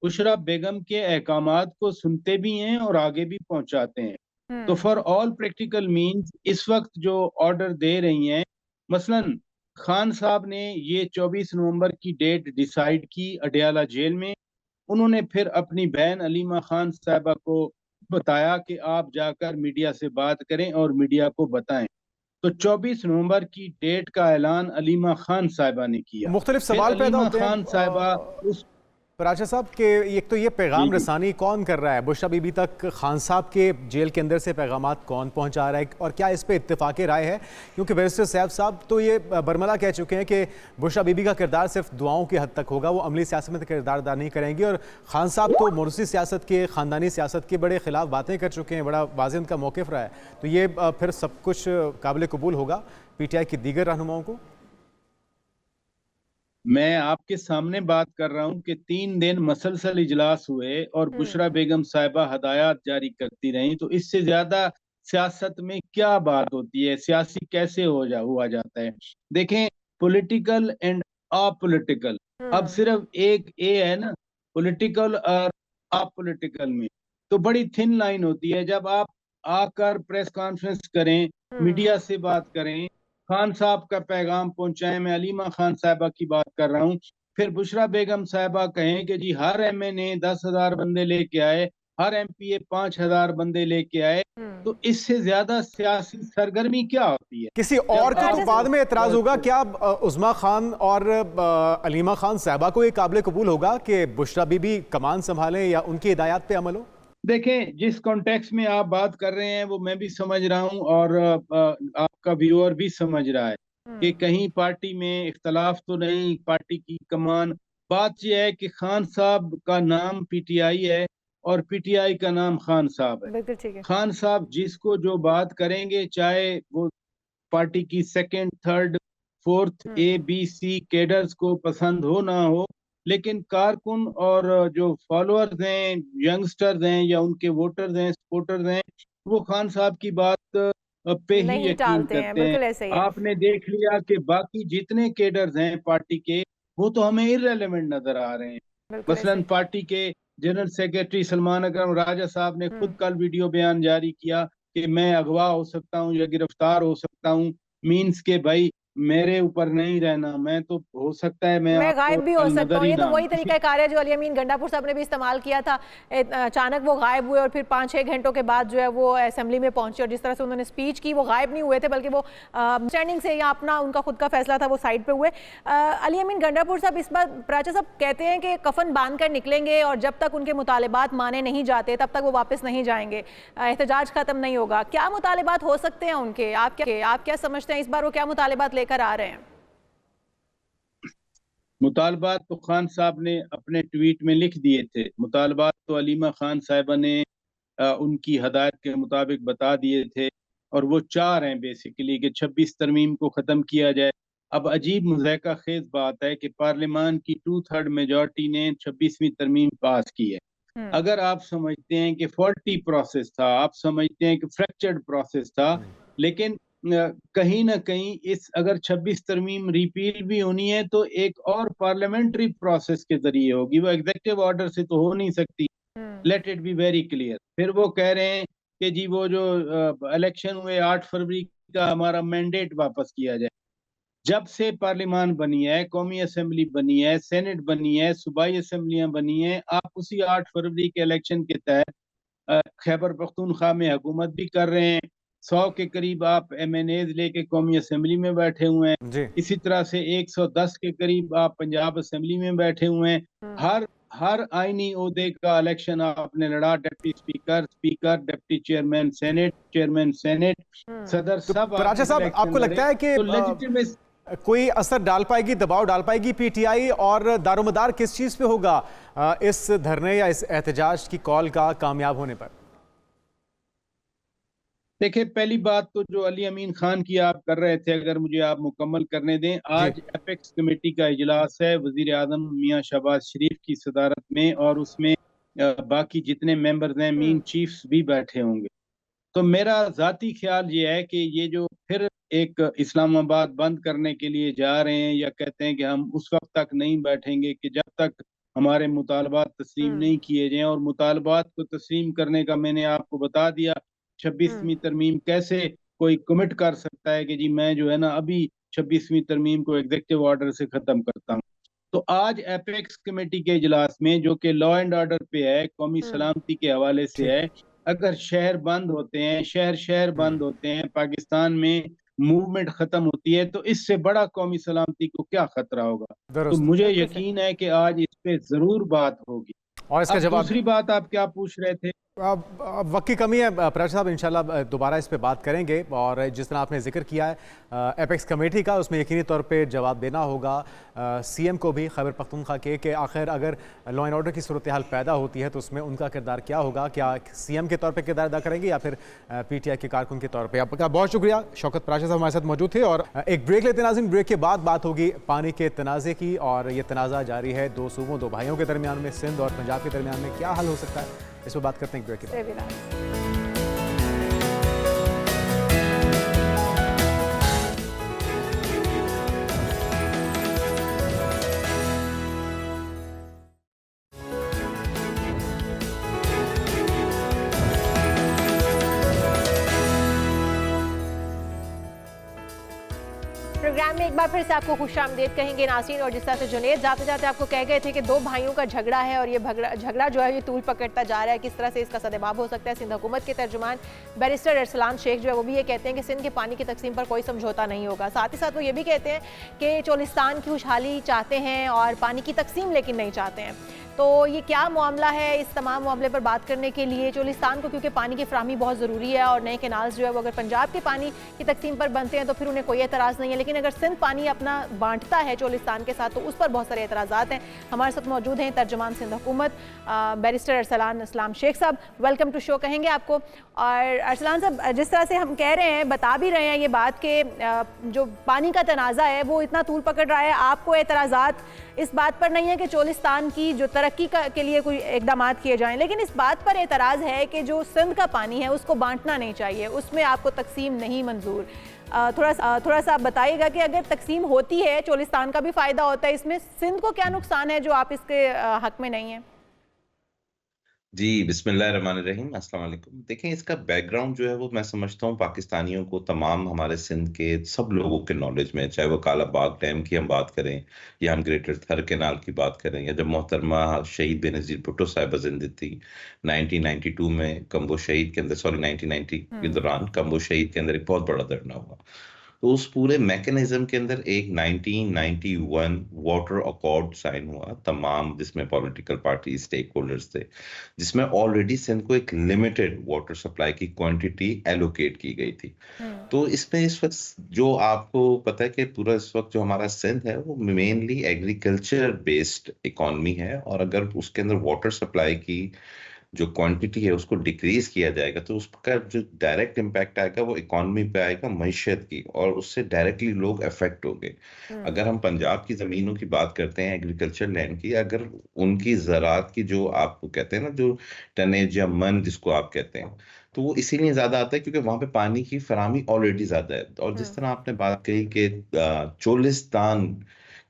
बुशरा बेगम के अहकामात को सुनते भी हैं और आगे भी पहुंचाते हैं। तो फॉर ऑल प्रैक्टिकल मीन्स इस वक्त जो ऑर्डर दे रही हैं, मसलन खान साहब ने ये 24 नवंबर की डेट डिसाइड की अडयाला जेल में। उन्होंने फिर अपनी बहन अलीमा खान साहिबा को बताया कि आप जाकर मीडिया से बात करें और मीडिया को बताएं। तो 24 नवंबर की डेट का ऐलान अलीमा खान साहिबा ने किया। मुख्तलिफ सवाल पैदा होते हैं खान साहिबा उस पराचा साहब के, एक तो ये पैगाम रसानी कौन कर रहा है बुशरा बीबी तक? खान साहब के जेल के अंदर से पैगामात कौन पहुंचा रहा है, और क्या इस पे इत्तेफाक राय है? क्योंकि बैरिस्टर सैफ साहब तो ये बरमला कह चुके हैं कि बुशरा बीबी का किरदार सिर्फ दुआओं की हद तक होगा, वो अमली सियासत में किरदार अदा नहीं करेंगी। और खान साहब तो मुर्सी सियासत के, ख़ानदानी सियासत के बड़े खिलाफ बातें कर चुके हैं, बड़ा वाज़ेह उनका मौक़िफ़ रहा है। तो ये फिर सब कुछ काबिल कबूल होगा PTI की दीगर रहनुमाओं को? मैं आपके सामने बात कर रहा हूं कि 3 दिन मसलसल इजलास हुए और बुशरा बेगम साहिबा हदायत जारी करती रहीं। तो इससे ज्यादा सियासत में क्या बात होती है? सियासी कैसे हुआ जाता है? देखें, पॉलिटिकल एंड अपॉलिटिकल, अब सिर्फ एक ए है ना, पॉलिटिकल और अपॉलिटिकल में तो बड़ी थिन लाइन होती है। जब आप आकर प्रेस कॉन्फ्रेंस करें, मीडिया से बात करें, खान साहब का पैगाम पहुंचाएं, मैं अलीमा खान साहिबा की बात कर रहा हूं, फिर बुशरा बेगम साहिबा कहें कि जी हर MNA 10,000 बंदे लेके आए, हर MPA 5,000 बंदे लेके आए, तो इससे ज्यादा सियासी सरगर्मी क्या होती है? किसी और का तो बाद में एतराज होगा। क्या उस्मा खान और अलीमा खान साहिबा को ये काबिल कबूल होगा कि बुशरा बीबी कमान संभालें या उनकी हिदायत पे अमल हो? देखें, जिस कॉन्टेक्स्ट में आप बात कर रहे हैं वो मैं भी समझ रहा हूं और आपका व्यूअर भी समझ रहा है कि कहीं पार्टी में इख्तलाफ तो नहीं, पार्टी की कमान। बात यह है कि खान साहब का नाम PTI है, और पीटीआई का नाम खान साहब है। बिल्कुल ठीक है। खान साहब जिसको जो बात करेंगे, चाहे वो पार्टी की second, third, fourth ABC cadres को पसंद हो ना हो, लेकिन कारकुन और जो फॉलोअर्स हैं, यंगस्टर्स हैं या उनके वोटर्स हैं, सपोर्टर्स हैं, वो खान साहब की बात पे ही नहीं यकीन टालते हैं, करते हैं। बिल्कुल ऐसे ही है। आपने देख लिया कि बाकी जितने कैडर्स हैं पार्टी के, वो तो हमें इररेलेवेंट नजर आ रहे हैं। बिल्कुल ऐसे मसलन ही। पार्टी के जनरल सेक्रेटरी सलमान अकरम राजा साहब ने खुद कल वीडियो बयान जारी किया कि मैं अगवा हो सकता हूँ या गिरफ्तार हो सकता हूँ, मीन्स के भाई मेरे ऊपर नहीं रहना, मैं तो हो सकता है मैं मैं आपको गायब भी हो कल सकता नजर हूँ। ही ये ना तो वही आऊं। तरीका कार है जो अली अमीन गंडापुर साहब ने भी इस्तेमाल किया था। अचानक वो गायब हुए और फिर 5-6 घंटों के बाद जो है वो असेंबली में पहुंचे और जिस तरह से उन्होंने स्पीच की, वो गायब नहीं हुए थे बल्कि वो स्टैंडिंग से या अपना उनका खुद का फैसला था वो साइड पे हुए। अली अमीन गंडापुर साहब इस बार प्राचा साहब कहते हैं कि कफन बांध कर निकलेंगे और जब तक उनके मुतालिबात माने नहीं जाते तब तक वो वापस नहीं जाएंगे, एहतजाज खत्म नहीं होगा। क्या मुतालिबात हो सकते हैं उनके? आप क्या समझते हैं इस बार वो क्या मुतालिबात लेकर आ रहे हैं? मुतालबात तो खान साहब ने अपने ट्वीट में लिख दिए थे। मुतालबात तो अलीमा खान साहिबा ने उनकी हदायत के मुताबिक बता दिए थे, और वो चार हैं बेसिकली कि 26 तरमीम को ख़त्म किया जाए। अब अजीब मुज़ाहिका खेज बात है कि पार्लियामान की 2/3 मेजॉरिटी ने 26वीं तरमीम पास की है। अगर आप समझते हैं कि फॉल्टी प्रोसेस था, आप समझते हैं कि फ्रैक्चर्ड प्रोसेस था, लेकिन कहीं ना कहीं इस अगर 26 तरमीम रिपील भी होनी है तो एक और पार्लियामेंट्री प्रोसेस के जरिए होगी, वो एग्जीक्यूटिव ऑर्डर से तो हो नहीं सकती। Let it be very clear. फिर वो कह रहे हैं कि जी वो जो इलेक्शन हुए 8 फरवरी का हमारा मैंडेट वापस किया जाए। जब से पार्लियामान बनी है, कौमी असेंबली बनी है, सेनेट बनी है, सूबाई असेंबलियां बनी है, आप उसी 8 फरवरी के इलेक्शन के तहत खैबर पख्तूनख्वा में हुकूमत भी कर रहे हैं। 100 के करीब आप MNAs लेके कौमी असेंबली में बैठे हुए हैं। इसी तरह से 110 के करीब आप पंजाब असेंबली में बैठे हुए हैं। हर आईनी ओहदे का इलेक्शन आपने लड़ा, deputy speaker, speaker, deputy chairman senate, chairman senate, सदर, सब राजा साहब, आपको लगता है कि तो लेजिटिमेसी कोई असर डाल पाएगी, दबाव डाल पाएगी पीटीआई, और दारोमदार किस चीज पे होगा इस धरने या इस एहतजाज की कॉल का कामयाब होने पर? देखिए, पहली बात तो जो अली अमीन खान की आप कर रहे थे, अगर मुझे आप मुकम्मल करने दें। आज एपेक्स कमेटी का इजलास है वजीर आजम मियां शहबाज शरीफ की सदारत में, और उसमें बाकी जितने मेंबर्स हैं, मीन चीफ्स भी बैठे होंगे। तो मेरा जाती ख्याल ये है कि ये जो फिर एक इस्लामाबाद बंद करने के लिए जा रहे हैं, या कहते हैं कि हम उस वक्त तक नहीं बैठेंगे कि जब तक हमारे मुतालबात तस्लीम नहीं किए जाएं, और मुतालबात को तस्लीम करने का मैंने आपको बता दिया। 26वीं तरमीम कैसे कोई कमिट कर सकता है कि जी मैं जो है ना अभी 26वीं तरमीम को एग्जीक्यूटिव ऑर्डर से खत्म करता हूँ। तो आज एपेक्स कमेटी के इजलास में, जो कि लॉ एंड ऑर्डर पे है, कौमी सलामती के हवाले से है, अगर शहर बंद होते हैं, शहर बंद होते हैं, पाकिस्तान में मूवमेंट खत्म होती है, तो इससे बड़ा कौमी सलामती को क्या खतरा होगा। तो मुझे यकीन है कि आज इस पे जरूर बात होगी। और इसका जवाब दूसरी बात आप क्या पूछ रहे थे? वक्त की कमी है प्राचा साहब, इंशाल्लाह दोबारा इस पे बात करेंगे। और जिस तरह आपने जिक्र किया है एपेक्स कमेटी का, उसमें यकीनी तौर पे जवाब देना होगा सीएम को भी खैबर पख्तूनख्वा के कि आखिर अगर लॉ एंड ऑर्डर की सूरत हाल पैदा होती है तो उसमें उनका किरदार क्या होगा, क्या सीएम के तौर पर किरदार अदा करेंगे या फिर पीटीआई के कारकुन के तौर पर। आपका बहुत शुक्रिया। शौकत प्राचा साहब हमारे साथ मौजूद थे। और एक ब्रेक लेते नाज़रीन, ब्रेक के बाद बात होगी पानी के तनाज़े की, और ये तनाज़ा जारी है दो सूबों, दो भाइयों के दरमियान में, सिंध और पंजाब के दरमियान में। क्या हल हो सकता है, इस पर बात करते हैं ब्रेक के बाद। प्रोग्राम में एक बार फिर से आपको खुशामदीद कहेंगे नाज़रीन। और जिस तरह से जुनेद जाते जाते आपको कह गए थे कि दो भाइयों का झगड़ा है और ये झगड़ा जो है ये तूल पकड़ता जा रहा है, किस तरह से इसका सद्भाव हो सकता है। सिंध हुकूमत के तर्जुमान बैरिस्टर अरसलान शेख जो है वो भी ये कहते हैं कि सिंध के पानी की तकसीम पर कोई समझौता नहीं होगा। साथ ही साथ वो ये भी कहते हैं कि चोलिस्तान की खुशहाली चाहते हैं और पानी की तकसीम लेकिन नहीं चाहते हैं। तो ये क्या मामला है, इस तमाम मामले पर बात करने के लिए चोलिस्तान को, क्योंकि पानी की फराहमी बहुत ज़रूरी है और नए कैनाल्स जो है वो अगर पंजाब के पानी की तकसीम पर बनते हैं तो फिर उन्हें कोई एतराज़ नहीं है, लेकिन अगर सिंध पानी अपना बांटता है चोलिस्तान के साथ तो उस पर बहुत सारे एतराज़ात हैं। हमारे साथ मौजूद हैं तर्जुमान सिंध हुकूमत बैरिस्टर अरसलान इस्लाम शेख साहब, वेलकम टू शो कहेंगे आपको। और अरसलान साहब, जिस तरह से हम कह रहे हैं, बता भी रहे हैं ये बात कि जो पानी का तनाज़ा है वो इतना तूल पकड़ रहा है, आपको एतराज़ात इस बात पर नहीं है कि चोलिस्तान की जो तरक्की के लिए कोई इकदाम किए जाएं, लेकिन इस बात पर एतराज़ है कि जो सिंध का पानी है उसको बांटना नहीं चाहिए, उसमें आपको तकसीम नहीं मंजूर। थोड़ा सा आप बताइएगा कि अगर तकसीम होती है चोलिस्तान का भी फ़ायदा होता है, इसमें सिंध को क्या नुकसान है जो आप इसके हक में नहीं हैं? जी, बिस्मिल्लाहिर्रहमानिर्रहीम, अस्सलाम वालेकुम। देखें, इसका बैकग्राउंड जो है वो मैं समझता हूँ पाकिस्तानियों को, तमाम हमारे सिंध के सब लोगों के नॉलेज में, चाहे वो कालाबाग डैम की हम बात करें या हम ग्रेटर थर कैनाल की बात करें, या जब मोहतरमा शहीद बेनज़ीर भुट्टो साहिबा जिंदा थी 1992 में कम्बो शहीद के अंदर, 1990 के दौरान कम्बो शहीद के अंदर एक बहुत बड़ा धरना हुआ। तो उस पूरे मैकेनिज्म के अंदर एक 1991 वाटर अकॉर्ड साइन हुआ तमाम, जिसमें पॉलिटिकल पार्टी स्टेक होल्डर्स थे, जिसमें ऑलरेडी सिंध को एक लिमिटेड वाटर सप्लाई की क्वांटिटी एलोकेट की गई थी। तो इसमें इस वक्त जो आपको पता है कि पूरा इस वक्त जो हमारा सिंध है वो मेनली एग्रीकल्चर बेस्ड इकोनॉमी है, और अगर उसके अंदर वाटर सप्लाई की जो क्वांटिटी है उसको डिक्रीज किया जाएगा तो उसका जो डायरेक्ट इम्पैक्ट आएगा वो इकोनॉमी पे आएगा, मईशत की, और उससे डायरेक्टली लोग अफेक्ट होंगे। अगर हम पंजाब की जमीनों की बात करते हैं, एग्रीकल्चर लैंड की, अगर उनकी ज़राअत की जो आपको कहते हैं ना, जो टनेज या मन जिसको आप कहते हैं, तो वो इसीलिए ज्यादा आता है क्योंकि वहां पे पानी की फराहमी ऑलरेडी ज्यादा है। और जिस तरह आपने बात कही कि चोलिस्तान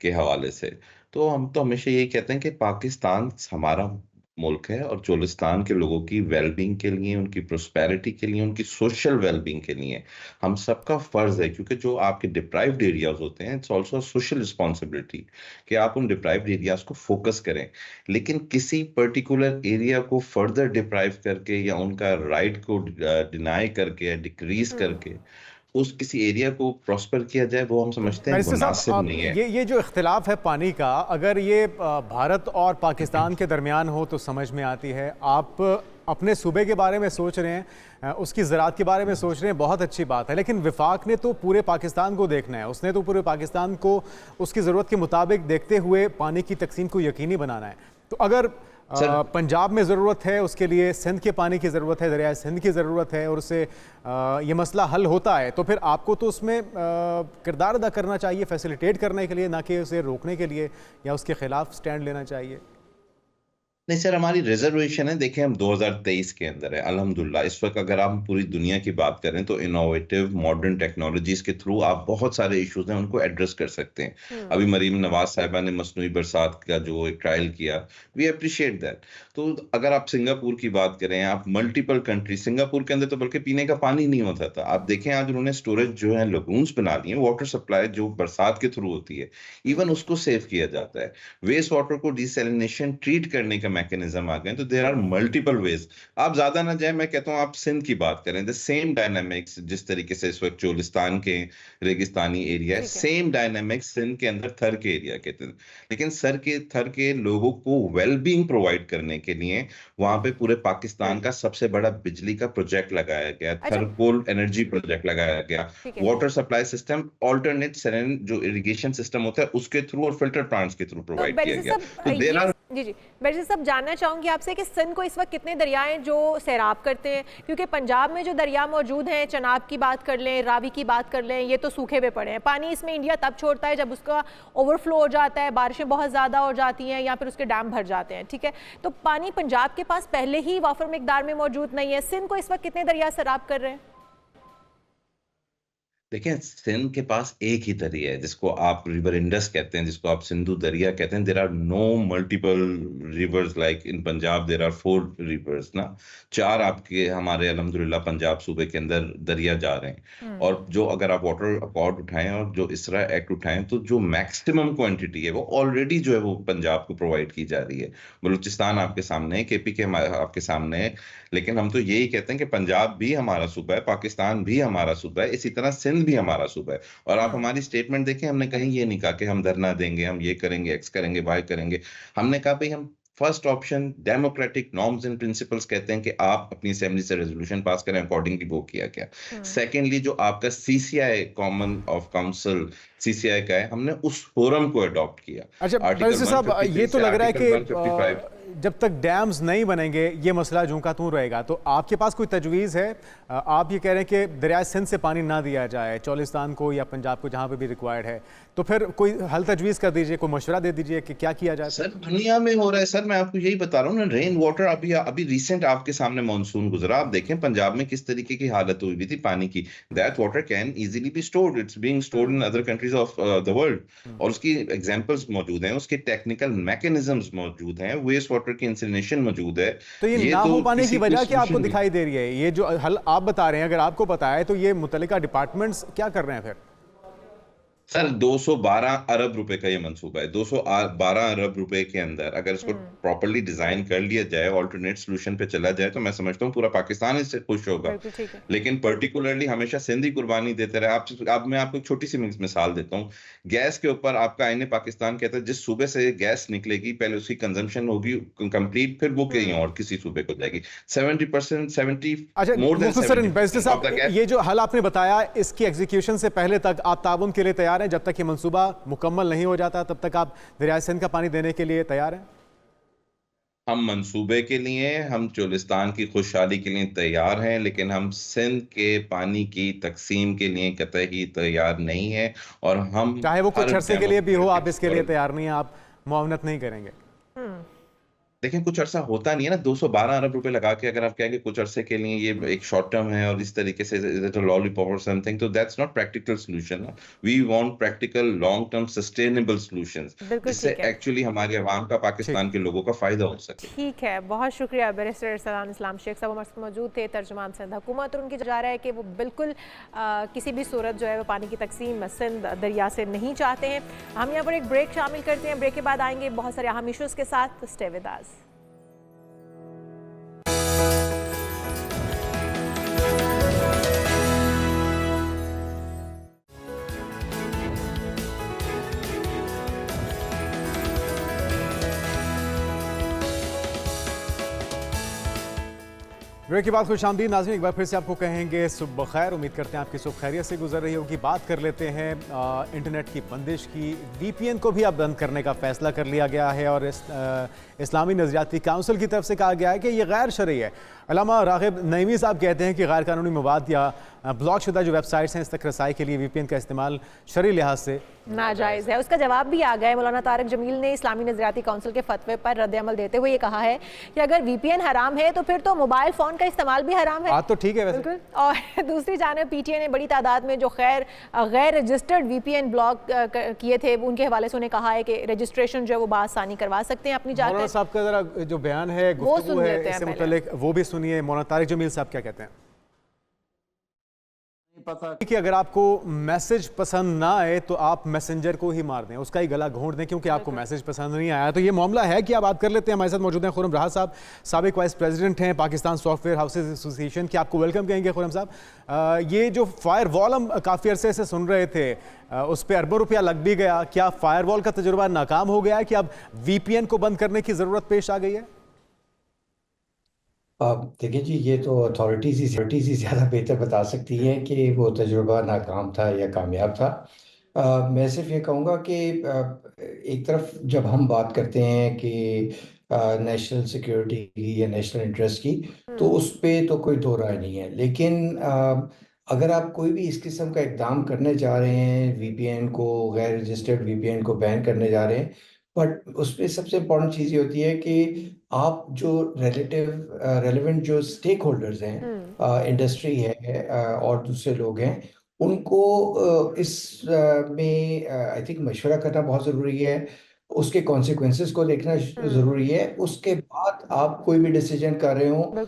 के हवाले से, तो हम तो हमेशा यही कहते हैं कि पाकिस्तान हमारा मुल्क है, और चोलिस्तान के लोगों की वेलबींग के लिए, उनकी प्रोस्पेरिटी के लिए, उनकी सोशल वेलबींग के लिए हम सबका फर्ज है, क्योंकि जो आपके डिप्राइव्ड एरियाज होते हैं, इट्स ऑल्सो सोशल रिस्पॉन्सिबिलिटी कि आप उन डिप्राइव्ड एरियाज को फोकस करें। लेकिन किसी पर्टिकुलर एरिया को फर्दर डिप्राइव करके या उनका राइट को डिनाई करके या डिक्रीज करके उस किसी एरिया को प्रॉस्पर किया जाए, वो हम समझते हैं मुनासिब नहीं है। ये जो इख्तिलाफ है पानी का, अगर ये भारत और पाकिस्तान के दरमियान हो तो समझ में आती है। आप अपने सूबे के बारे में सोच रहे हैं, उसकी ज़राअत के बारे में सोच रहे हैं, बहुत अच्छी बात है, लेकिन विफाक ने तो पूरे पाकिस्तान को देखना है, उसने तो पूरे पाकिस्तान को उसकी ज़रूरत के मुताबिक देखते हुए पानी की तकसीम को यकीनी बनाना है। तो अगर पंजाब में ज़रूरत है, उसके लिए सिंध के पानी की ज़रूरत है, दरिया सिंध की ज़रूरत है, और उससे ये मसला हल होता है, तो फिर आपको तो उसमें किरदार अदा करना चाहिए, फैसिलिटेट करने के लिए, ना कि उसे रोकने के लिए या उसके खिलाफ स्टैंड लेना चाहिए। नहीं सर, हमारी रिजर्वेशन है। देखें, हम 2023 के अंदर है अल्हम्दुलिल्लाह। इस वक्त अगर हम पूरी दुनिया की बात करें तो इनोवेटिव मॉडर्न टेक्नोलॉजीज के थ्रू आप बहुत सारे इश्यूज हैं उनको एड्रेस कर सकते हैं। अभी मरीम नवाज साहिबा ने मसनूई बरसात का जो एक ट्रायल किया, वी अप्रिशिएट दैट। तो अगर आप सिंगापुर की बात करें, आप मल्टीपल कंट्री, सिंगापुर के अंदर तो बल्कि पीने का पानी नहीं होता था, आप देखें आज उन्होंने स्टोरेज जो है लगून्स बना लिए, वाटर सप्लाई जो बरसात के थ्रू होती है, इवन उसको सेव किया जाता है। वेस्ट वाटर को डिसैलिनेशन ट्रीट करने का मैकेनिज्म आ गए। तो देयर आर मल्टीपल वेज। आप ज्यादा ना जाए, मैं कहता हूं आप सिंध की बात करें, द सेम डायनामिक्स जिस तरीके से इस वक्त चोलिस्तान के रेगिस्तानी एरिया है, सेम डायनामिक्स सिंध के अंदर थर के एरिया के थे। लेकिन थर के लोगों को वेलबींग प्रोवाइड करने के लिए वहां पे पूरे पाकिस्तान का सबसे बड़ा बिजली का प्रोजेक्ट लगाया गया, थर्मल एनर्जी प्रोजेक्ट लगाया गया, वाटर सप्लाई सिस्टम ऑल्टरनेट जो इरिगेशन सिस्टम होता है उसके थ्रू और फिल्टर प्लांट्स के थ्रू प्रोवाइड किया गया। तो देयर आर जी बैरिस्टर साहब, जानना चाहूंगी आपसे कि सिंध को इस वक्त कितने दरियाएं जो सैराब करते हैं, क्योंकि पंजाब में जो दरिया मौजूद हैं, चनाब की बात कर लें, रावी की बात कर लें, ये तो सूखे पे पड़े हैं। पानी इसमें इंडिया तब छोड़ता है जब उसका ओवरफ्लो हो जाता है, बारिशें बहुत ज़्यादा हो जाती हैं या फिर उसके डैम भर जाते हैं, ठीक है। तो पानी पंजाब के पास पहले ही वाफर मिकदार में मौजूद नहीं है, सिंध को इस वक्त कितने दरिया सैराब कर रहे हैं? देखिए, सिंध के पास एक ही दरिया है जिसको आप रिवर इंडस कहते हैं, जिसको आप सिंधु दरिया कहते हैं। There are no multiple rivers like in Punjab, there are 4 rivers ना, 4 आपके हमारे अल्हम्दुलिल्लाह पंजाब सूबे के अंदर दरिया जा रहे हैं। और जो अगर आप वाटर अकॉर्ड उठाएं और जो इसरा एक्ट उठाएं, तो जो मैक्सिमम क्वांटिटी है वो ऑलरेडी जो है वो पंजाब को प्रोवाइड की जा रही है। बलूचिस्तान आपके सामने है, केपी के आपके सामने है, लेकिन हम तो यही कहते हैं कि पंजाब भी हमारा सूबा है, पाकिस्तान भी हमारा सूबा है, इसी तरह सिंध भी हमारा सूबा है। और आप हमारी स्टेटमेंट देखें, हमने कहीं ये नहीं कहा कि हम धरना देंगे, हम ये करेंगे, एक्स करेंगे, वाई करेंगे। हमने कहा भाई हम first option democratic norms and principles कहते हैं कि आप अपनी असेंबली से रेजोल्यूशन पास करें, अकॉर्डिंगली वो किया गया। सेकेंडली जो आपका CCI common of council CCI का है, हमने उस फोरम को अडॉप्ट किया। अच्छा बैरिस्टर साहब, ये तो लग रहा है कि जब तक डैम्स नहीं बनेंगे ये मसला जूं का तूं रहेगा, तो आपके पास कोई तजवीज़ है? आप ये कह रहे हैं कि दरिया सिंध से पानी ना दिया जाए चौलिस्तान को या पंजाब को, जहां पे भी रिक्वायर्ड है, तो फिर कोई हल तजवीज़ कर दीजिए, कोई मशवरा दे दीजिए कि क्या किया जाए। सर दुनिया में हो रहा है सर, मैं आपको यही बता रहा हूँ ना, रेन वाटर अभी अभी रिसेंट आपके सामने मानसून गुजरा, आप देखें पंजाब में किस तरीके की हालत हुई थी पानी की। That water can easily be stored, it's being stored in other countries of the world, और उसकी एग्जांपल्स मौजूद हैं, उसके टेक्निकल मैकेनिज्म्स मौजूद हैं, वेस्ट वाटर की इंसिनरेशन मौजूद है। तो ये ना हो पाने की वजह क्या आपको दिखाई दे रही है? ये जो हल आप बता रहे हैं, अगर आपको पता है तो ये मुतल्लिका डिपार्टमेंट्स क्या कर रहे हैं फिर? सर 212 अरब रुपए का ये मंसूबा है। 212 अरब रुपए के अंदर अगर इसको प्रॉपर्ली डिजाइन कर लिया जाए, ऑल्टरनेट सोल्यूशन पे चला जाए, तो मैं समझता हूँ पूरा पाकिस्तान इससे खुश होगा। लेकिन पर्टिकुलरली हमेशा सिंध ही कुर्बानी देते रहे। अब मैं आपको एक छोटी सी मिसाल देता हूँ। गैस के ऊपर आपका आईने पाकिस्तान कहता है जिस सूबे से गैस निकलेगी पहले उसकी कंजम्पशन होगी कंप्लीट, फिर वो कहीं और किसी सूबे को जाएगी। 70% 70 मोर देन 70%। ये जो हल आपने बताया, इसकी एग्जीक्यूशन से पहले तक आप ताउन के लिए तैयार हैं? जब तक ये मंसूबा मुकम्मल नहीं हो जाता तब तक आप दरिया सिंध का पानी देने के लिए तैयार हैं? हम मंसूबे के लिए, हम चोलिस्तान की खुशहाली के लिए तैयार हैं, लेकिन हम सिंध के पानी की तकसीम के लिए कतई तैयार नहीं है। और हम चाहे वो कुछ अरसे के लिए भी हो, आप इसके लिए तैयार नहीं हैं, आप मुआवनत नहीं करेंगे? लेकिन कुछ अरसा होता नहीं है ना। 212 अरब रुपए लगा के अगर आप कहेंगे कुछ अरसे के लिए ये एक शॉर्ट टर्म है और इस तरीके से लॉलीपॉप और समथिंग, तो that's not practical solution. We want practical long term sustainable solutions, जिससे एक्चुअली हमारे अवाम का, पाकिस्तान के लोगों का फायदा हो सके। ठीक है, बहुत शुक्रिया बैरिस्टर सलाम इस्लाम शेख साहब हमारे साथ मौजूद थे, तर्जुमान सिंध हुकूमत। और उनकी जा रहा है कि वो बिल्कुल किसी भी सूरत जो है वो पानी की तकसीम सिंध दरिया से नहीं चाहते हैं। हम यहाँ पर एक ब्रेक शामिल करते हैं, ब्रेक के बाद आएंगे बहुत सारे अहम इश्यूज़ के साथ। Stay with us. ब्रेक के बाद खुशामदीद नाज़रीन, एक बार फिर से आपको कहेंगे सुबह खैर। उम्मीद करते हैं आपकी सुबह खैरियत से गुजर रही होगी। बात कर लेते हैं इंटरनेट की बंदिश की। वीपीएन को भी अब बंद करने का फैसला कर लिया गया है और इस्लामी नज़रियाती काउंसिल की तरफ से कहा गया है कि यह गैर शरई है। अल्लामा राग़िब नईमी साहब कहते हैं कि गैर कानूनी मवाद या ब्लॉक शुदा जो वेबसाइट्स हैं इस तक रसाई के लिए वीपीएन का इस्तेमाल शरई लिहाज से नाजायज़ है। उसका जवाब भी आ गया है। मौलाना तारिक जमील ने इस्लामी नज़रियाती काउंसिल के फतवे पर रद्द-ए-अमल देते हुए ये कहा है कि अगर वीपीएन हराम है तो फिर तो मोबाइल फ़ोन का इस्तेमाल भी हराम है। बात तो ठीक है वैसे। बिल्कुल। और दूसरी जानिब पीटीए ने बड़ी तादाद में जो गैर रजिस्टर्ड वीपीएन ब्लॉक किए थे उनके हवाले से उन्हें कहा है कि रजिस्ट्रेशन जो है वो बासानी करवा सकते हैं अपनी जाकर। मौलाना साहब का जरा जो बयान है, गुफ्तगू है इससे मुतल्लिक, वो भी सुनिए। मौलाना तारिक जमील साहब क्या कहते हैं? कि अगर आपको मैसेज पसंद ना आए तो आप मैसेंजर को ही मार दें, उसका ही गला घोंट दें क्योंकि आपको मैसेज पसंद नहीं आया। तो ये मामला है कि आप बात कर लेते हैं। हमारे साथ मौजूद हैं खुर्रम राहत साहब, साबिक वाइस प्रेसिडेंट हैं पाकिस्तान सॉफ्टवेयर हाउसेज एसोसिएशन के। आपको वेलकम कहेंगे खुर्रम साहब। ये जो फायर वॉल हम काफ़ी अरसे से सुन रहे थे, उस पर अरबों रुपया लग भी गया, क्या फायर वॉल का तजुर्बा नाकाम हो गया है कि अब वीपीएन को बंद करने की ज़रूरत पेश आ गई है? देखिए जी, ये तो अथॉरिटीज़ ही ज़्यादा बेहतर बता सकती हैं कि वो तजुर्बा नाकाम था या कामयाब था। मैं सिर्फ ये कहूँगा कि एक तरफ जब हम बात करते हैं कि नेशनल सिक्योरिटी की या नेशनल इंटरेस्ट की, तो उस पे तो कोई दो राय नहीं है। लेकिन अगर आप कोई भी इस किस्म का इकदाम करने जा रहे हैं, वीपीएन को, गैर रजिस्टर्ड वीपीएन को बैन करने जा रहे हैं, बट उसमें सबसे इम्पोर्टेंट चीज़ ये होती है कि आप जो रेलेवेंट जो स्टेक होल्डर्स हैं, इंडस्ट्री है और दूसरे लोग हैं, उनको में आई थिंक मशवरा करना बहुत ज़रूरी है। उसके कॉन्सिक्वेंसेस को देखना ज़रूरी है। उसके बाद आप कोई भी डिसीजन कर रहे हो,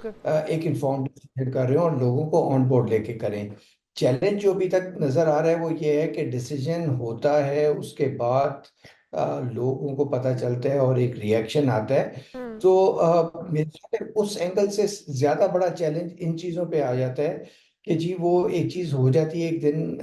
एक इन्फॉर्म्ड डिसीजन कर रहे हो और लोगों को ऑन बोर्ड लेके करें। चैलेंज जो अभी तक नज़र आ रहा है वो ये है कि डिसीजन होता है, उसके बाद लोगों को पता चलता है और एक रिएक्शन आता है। तो मेरे ख्याल में उस एंगल से ज़्यादा बड़ा चैलेंज इन चीज़ों पे आ जाता है कि जी वो एक चीज हो जाती है, एक दिन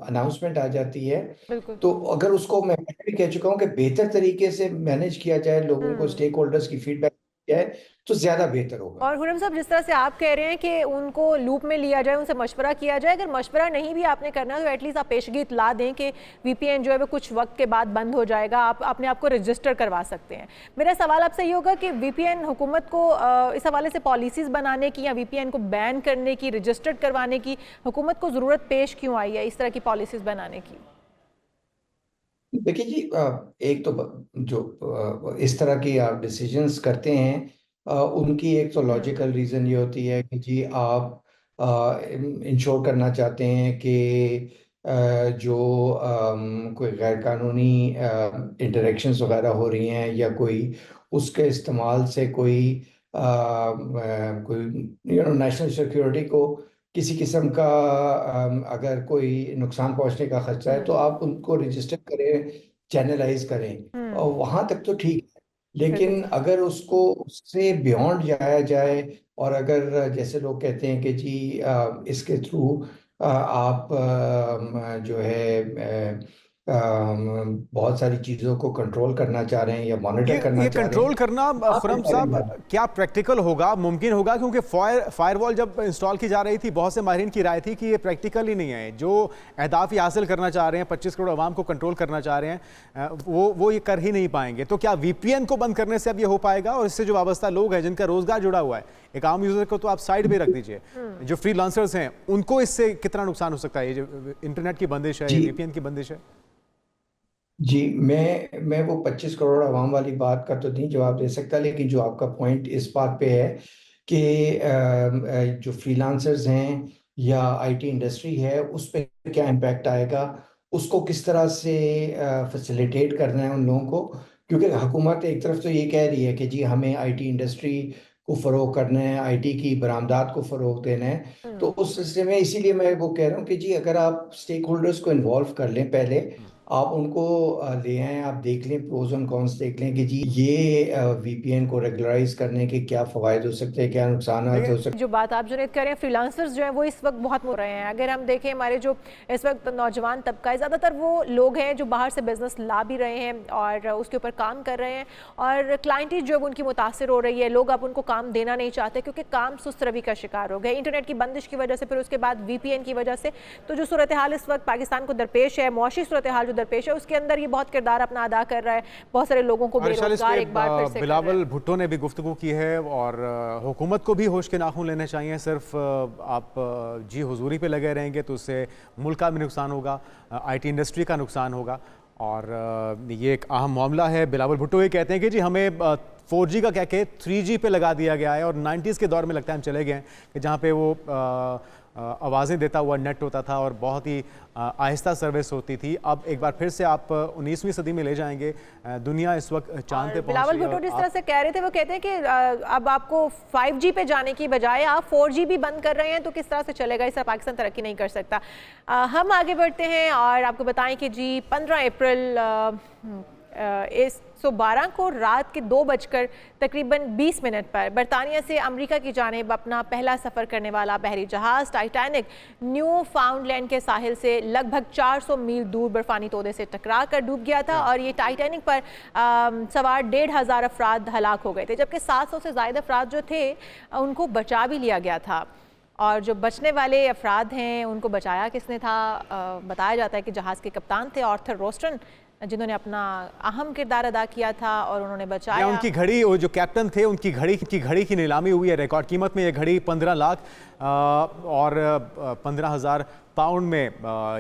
अनाउंसमेंट आ जाती है, बिल्कुल। तो अगर उसको मैं पहले भी कह चुका हूँ कि बेहतर तरीके से मैनेज किया जाए, लोगों को, हम्म। स्टेक होल्डर्स की फीडबैक दिया जाए, तो ज्यादा बेहतर होगा। और हुरम साहब, जिस तरह से आप कह रहे हैं कि उनको लूप में लिया जाए, उनसे मशवरा किया जाए, अगर मशवरा नहीं भी आपने करना तो एटलीस्ट आप पेशगी इतला दें कि वीपीएन जो है वो कुछ वक्त के बाद बंद हो जाएगा, आप अपने आप को रजिस्टर करवा सकते हैं। मेरा सवाल आपसे ये होगा कि वीपीएन हुकूमत को इस हवाले से पॉलिसीज़ बनाने की या वीपीएन को बैन करने की, रजिस्टर्ड करवाने की हुकूमत को ज़रूरत पेश क्यों आई है इस तरह की पॉलिसीज़ बनाने की? देखिए जी, एक तो जो इस तरह की आप डिसीजंस करते हैं, उनकी एक तो लॉजिकल रीजन ये होती है कि जी आप इंश्योर करना चाहते हैं कि जो कोई गैर कानूनी इंटरेक्शंस वगैरह हो रही हैं, या कोई उसके इस्तेमाल से कोई नेशनल सिक्योरिटी को किसी किस्म का अगर कोई नुकसान पहुंचने का खर्चा है, तो आप उनको रजिस्टर करें, चैनलाइज करें, और वहां तक तो ठीक है। बिल्कुल लेकिन सही। अगर उसको उससे बियॉन्ड जाया जाए, और अगर जैसे लोग कहते हैं कि जी इसके थ्रू आप जो है बहुत सारी चीज़ों को कंट्रोल करना चाह रहे हैं या मॉनिटर करना ये चाह रहे कंट्रोल हैं, करना आप खुरम क्या साहब करेंगे? क्या प्रैक्टिकल होगा, मुमकिन होगा? क्योंकि फायरवॉल जब इंस्टॉल की जा रही थी, बहुत से माहिरीन की राय थी कि ये प्रैक्टिकल ही नहीं है। जो अहदाफ ये हासिल करना चाह रहे हैं, 25 करोड़ आवाम को कंट्रोल करना चाह रहे हैं, वो ये कर ही नहीं पाएंगे। तो क्या वीपीएन को बंद करने से अब ये हो पाएगा? और इससे जो वाबस्ता लोग हैं, जिनका रोजगार जुड़ा हुआ है, एक आम यूजर को तो आप साइड पे रख दीजिए, जो फ्रीलांसर्स हैं, उनको इससे कितना नुकसान हो सकता है? ये जो इंटरनेट की बंदिश है, जी वीपीएन की बंदिश है। जी, मैं वो 25 करोड़ आवाम वाली बात का तो नहीं जवाब दे सकता, लेकिन जो आपका पॉइंट इस बात पे है कि जो फ्रीलांसर्स हैं या आईटी इंडस्ट्री है, उस पे क्या इम्पैक्ट आएगा, उसको किस तरह से फैसिलिटेट करना है उन लोगों को। क्योंकि हुकूमत एक तरफ तो ये कह रही है कि जी हमें आईटी इंडस्ट्री को फ़रोग करना है, आईटी की बरामदात को फ़रोग देना है, तो उस सिलसिले में इसीलिए मैं वो कह रहा हूँ कि जी अगर आप स्टेक होल्डर्स को इन्वॉल्व कर लें पहले, आप उनको ले आए, आप देख लें, प्रोज एंड कॉन्स देख लें कि जी ये वीपीएन को रेगुलराइज करने के क्या फ़वायद हो सकते हैं, क्या नुकसान हो सकते जो बात आप जुनेद कर रहे हैं, फ्रीलांसर्स जो हैं वो इस वक्त बहुत हो रहे हैं। अगर हम देखें, हमारे जो इस वक्त नौजवान तबका है, ज़्यादातर वो लोग हैं जो बाहर से बिजनेस ला भी रहे हैं और उसके ऊपर काम कर रहे हैं, और क्लाइंटेज जो है उनकी मुतासर हो रही है। लोग अब उनको काम देना नहीं चाहते क्योंकि काम सुस्त रवि का शिकार हो गए, इंटरनेट की बंदिश की वजह से, फिर उसके बाद वीपीएन की वजह से। तो जो सूरत हाल इस वक्त पाकिस्तान को दरपेश है, मुआशी सूरत हाल जो दरपेश है, उसके अंदर ये बहुत किरदार अपना अदा कर रहा है। बहुत सारे लोगों को बेरोजगार एक बार फिर से बिलावल भुट्टो ने भी गुफ्तगू की है, और हुकूमत को भी होश के नाखून लेने चाहिए। सिर्फ आप जी हुजूरी पे लगे रहेंगे तो उससे मुल्क का भी नुकसान होगा, आईटी इंडस्ट्री का नुकसान होगा, और ये एक अहम मामला है। बिलावल भुट्टो ये कहते हैं कि जी हमें 4G का कह के 3G पे लगा दिया गया है, और 90s के दौर में लगता है हम चले गए हैं कि जहाँ पे वो आवाज़ें देता हुआ नेट होता था और बहुत ही आहिस्ता सर्विस होती थी। अब एक बार फिर से आप 19वीं सदी में ले जाएंगे, दुनिया इस वक्त चांद पे पहुंची है। बिलावल भुट्टो जिस तरह से कह रहे थे, वो कहते हैं कि अब आपको 5G पे जाने की बजाय आप 4G भी बंद कर रहे हैं, तो किस तरह से चलेगा? इस तरह पाकिस्तान तरक्की नहीं कर सकता। हम आगे बढ़ते हैं और आपको बताएं कि जी 15 अप्रैल 112 को रात के 2 बजकर तकरीबन 20 मिनट पर बरतानिया से अमेरिका की जानिब अपना पहला सफ़र करने वाला बहरी जहाज़ टाइटैनिक न्यू फाउंडलैंड के साहिल से लगभग 400 मील दूर बर्फानी तोदे से टकरा कर डूब गया था, और ये टाइटैनिक पर सवार 1500 अफराद हलाक हो गए थे, जबकि 700 से ज़ायद अफराद जो थे उनको बचा भी लिया गया था। और जो बचने वाले अफराद हैं उनको बचाया किसने था? बताया जाता है कि जहाज़ के कप्तान थे आर्थर रोस्टन, जिन्होंने अपना अहम किरदार अदा किया था और उन्होंने बचाया। उनकी घड़ी, वो जो कैप्टन थे, उनकी घड़ी की नीलामी हुई है रिकॉर्ड कीमत में। ये घड़ी 15 लाख और 15,000 पाउंड में,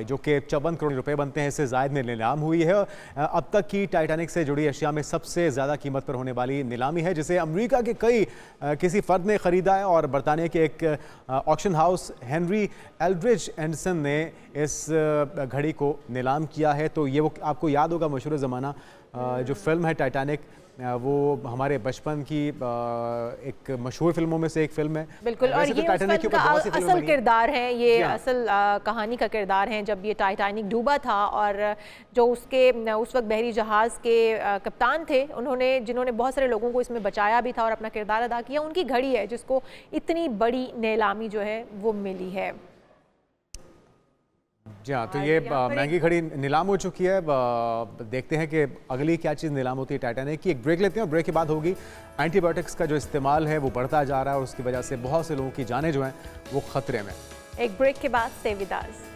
जो कि 54 करोड़ रुपए बनते हैं, इससे ज़ायद में नीलाम हुई है। अब तक की टाइटैनिक से जुड़ी अशिया में सबसे ज़्यादा कीमत पर होने वाली नीलामी है, जिसे अमेरिका के किसी फ़र्द ने ख़रीदा है, और बरतानिया के एक auction house Henry Eldridge Anderson ने इस घड़ी को नीलाम किया है। तो ये वो आपको याद होगा मशहूर ज़माना जो फिल्म है टाइटैनिक, वो हमारे बचपन की एक मशहूर फिल्मों में से एक फिल्म है। बिल्कुल, और ये उस फिल्म का असल किरदार है, ये असल कहानी का किरदार है। जब ये टाइटैनिक डूबा था और जो उसके उस वक्त बहरी जहाज़ के कप्तान थे, जिन्होंने बहुत सारे लोगों को इसमें बचाया भी था और अपना किरदार अदा किया, उनकी घड़ी है जिसको इतनी बड़ी नीलामी जो है वो मिली है। जी हाँ, तो और ये यहाँ पर महंगी घड़ी नीलाम हो चुकी है। देखते हैं कि अगली क्या चीज़ नीलाम होती है टाइटैनिक की। एक ब्रेक लेते हैं और ब्रेक के बाद होगी। एंटीबायोटिक्स का जो इस्तेमाल है वो बढ़ता जा रहा है और उसकी वजह से बहुत से लोगों की जानें जो हैं वो खतरे में। एक ब्रेक के बाद स्टे विद अस।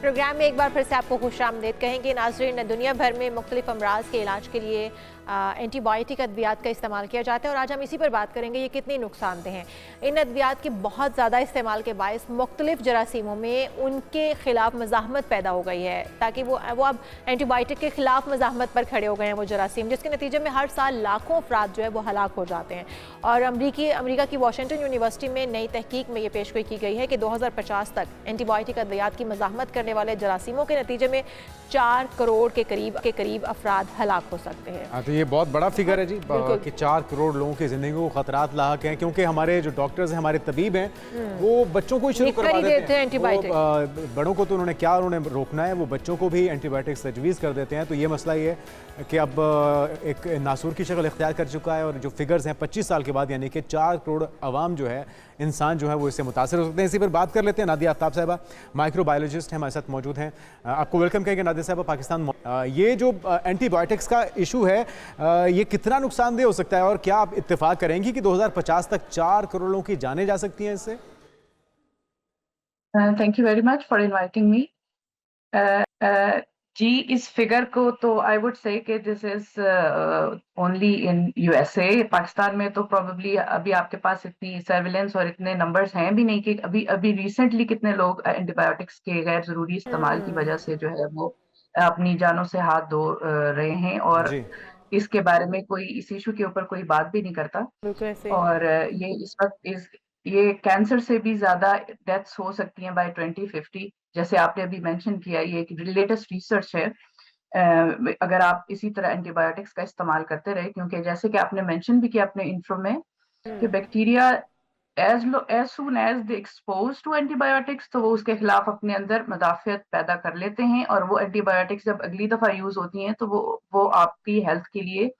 प्रोग्राम में एक बार फिर से आपको खुशामदीद कहेंगे। नाज़रीन, दुनिया भर में मुख्तलिफ अमराज के इलाज के लिए एंटीबायोटिक अद्वियात का इस्तेमाल किया जाता है और आज हम इसी पर बात करेंगे ये कितनी नुकसानदेह हैं। इन अद्वियात के बहुत ज़्यादा इस्तेमाल के बायस मुख्तलिफ जरासीमों में उनके खिलाफ मज़ाहमत पैदा हो गई है, ताकि वो अब एंटीबायोटिक के खिलाफ मज़ाहमत पर खड़े हो गए हैं वो जरासीम, जिसके नतीजे में हर साल लाखों अफराद जो है वो हलाक हो जाते हैं। और अमरीका की वाशिंगटन यूनिवर्सिटी में नई तहकीक में ये पेशगोई की गई है कि 2050 तक एंटीबायोटिक अद्वियात की मज़ाहमत करने वाले जरासीमों के नतीजे में 4 करोड़ के करीब अफराद हलाक हो सकते हैं। हाँ, तो ये बहुत बड़ा फिगर है जी कि 4 करोड़ लोगों की जिंदगी को खतरात लाक हैं, क्योंकि हमारे जो डॉक्टर्स हैं, हमारे तबीब हैं, वो बच्चों को ही शुरू करवा देते हैं एंटीबायोटिक। बड़ों को तो उन्होंने रोकना है, वो बच्चों को भी एंटीबायोटिक्स तजवीज़ कर देते हैं। तो ये मसला ये है कि अब एक नासूर की शक्ल इख्तियार कर चुका है और जो फिगर्स हैं 25 साल के बाद, यानी कि 4 करोड़ अवाम जो है, इंसान जो है वो इससे मुतासर हो सकते हैं। इसी पर बात कर लेते हैं। नादिया आफ्ताब साहिबा माइक्रोबायोलॉजिस्ट हैं, हमारे साथ मौजूद हैं। आपको वेलकम कहेंगे नादिया साहिबा पाकिस्तान। ये जो एंटीबायोटिक्स का इशू है, ये कितना नुकसानदेह हो सकता है और क्या आप इत्तेफाक करेंगी कि 2050 तक 4 करोड़ लोगों की जानें जा सकती हैं इससे? Thank you very much for inviting me. जी, इस फिगर को तो I would say that this is only in USA. Pakistan में तो प्रोबेबली अभी आपके पास इतनी सर्विलेंस और इतने नंबर्स हैं भी नहीं कि अभी रिसेंटली कितने लोग एंटीबायोटिक्स के गैर जरूरी इस्तेमाल की वजह से जो है वो अपनी जानों से हाथ धो रहे हैं, और इसके बारे में कोई इस इशू के ऊपर कोई बात भी नहीं करता। और ये इस वक्त ये कैंसर से भी ज्यादा डेथ्स हो सकती हैं बाय 2050, जैसे आपने अभी मेंशन किया। ये एक लेटेस्ट रिसर्च है। अगर आप इसी तरह एंटीबायोटिक्स का इस्तेमाल करते रहे, क्योंकि जैसे कि आपने मेंशन भी किया अपने इंट्रो में कि bacteria as soon as they exposed to antibiotics, तो वो उसके खिलाफ अपने अंदर मदाफियत पैदा कर लेते हैं, और वो एंटीबायोटिक्स जब अगली दफा यूज होती हैं तो वो आपकी हेल्थ के लिए,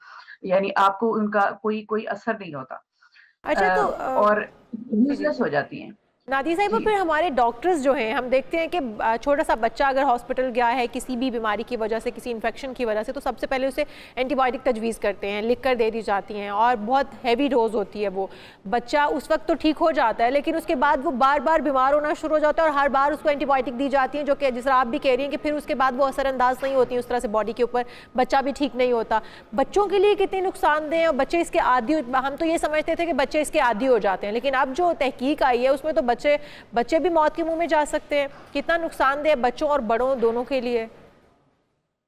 यानी आपको उनका कोई असर नहीं होता। अच्छा, तो और यूजलेस हो जाती हैं। नादिया साहिबा, फिर हमारे डॉक्टर्स जो हैं, हम देखते हैं कि छोटा सा बच्चा अगर हॉस्पिटल गया है किसी भी बीमारी की वजह से, किसी इन्फेक्शन की वजह से, तो सबसे पहले उसे एंटीबायोटिक तजवीज़ करते हैं, लिख कर दे दी जाती हैं और बहुत हैवी डोज होती है। वो बच्चा उस वक्त तो ठीक हो जाता है, लेकिन उसके बाद वो बार बार बीमार होना शुरू हो जाता है और हर बार उसको एंटीबायोटिक दी जाती हैं, जो कि जिस तरह आप भी कह रही हैं कि फिर उसके बाद वो असरअंदाज नहीं होती उस तरह से बॉडी के ऊपर, बच्चा भी ठीक नहीं होता। बच्चों के लिए कितने नुकसानदेह और बच्चे इसके आदी, हम तो ये समझते थे कि बच्चे इसके आदी हो जाते हैं, लेकिन अब जो तहकीक आई है उसमें तो बच्चे भी मौत के मुंह में जा सकते हैं। कितना नुकसानदेह बच्चों और बड़ों दोनों के लिए,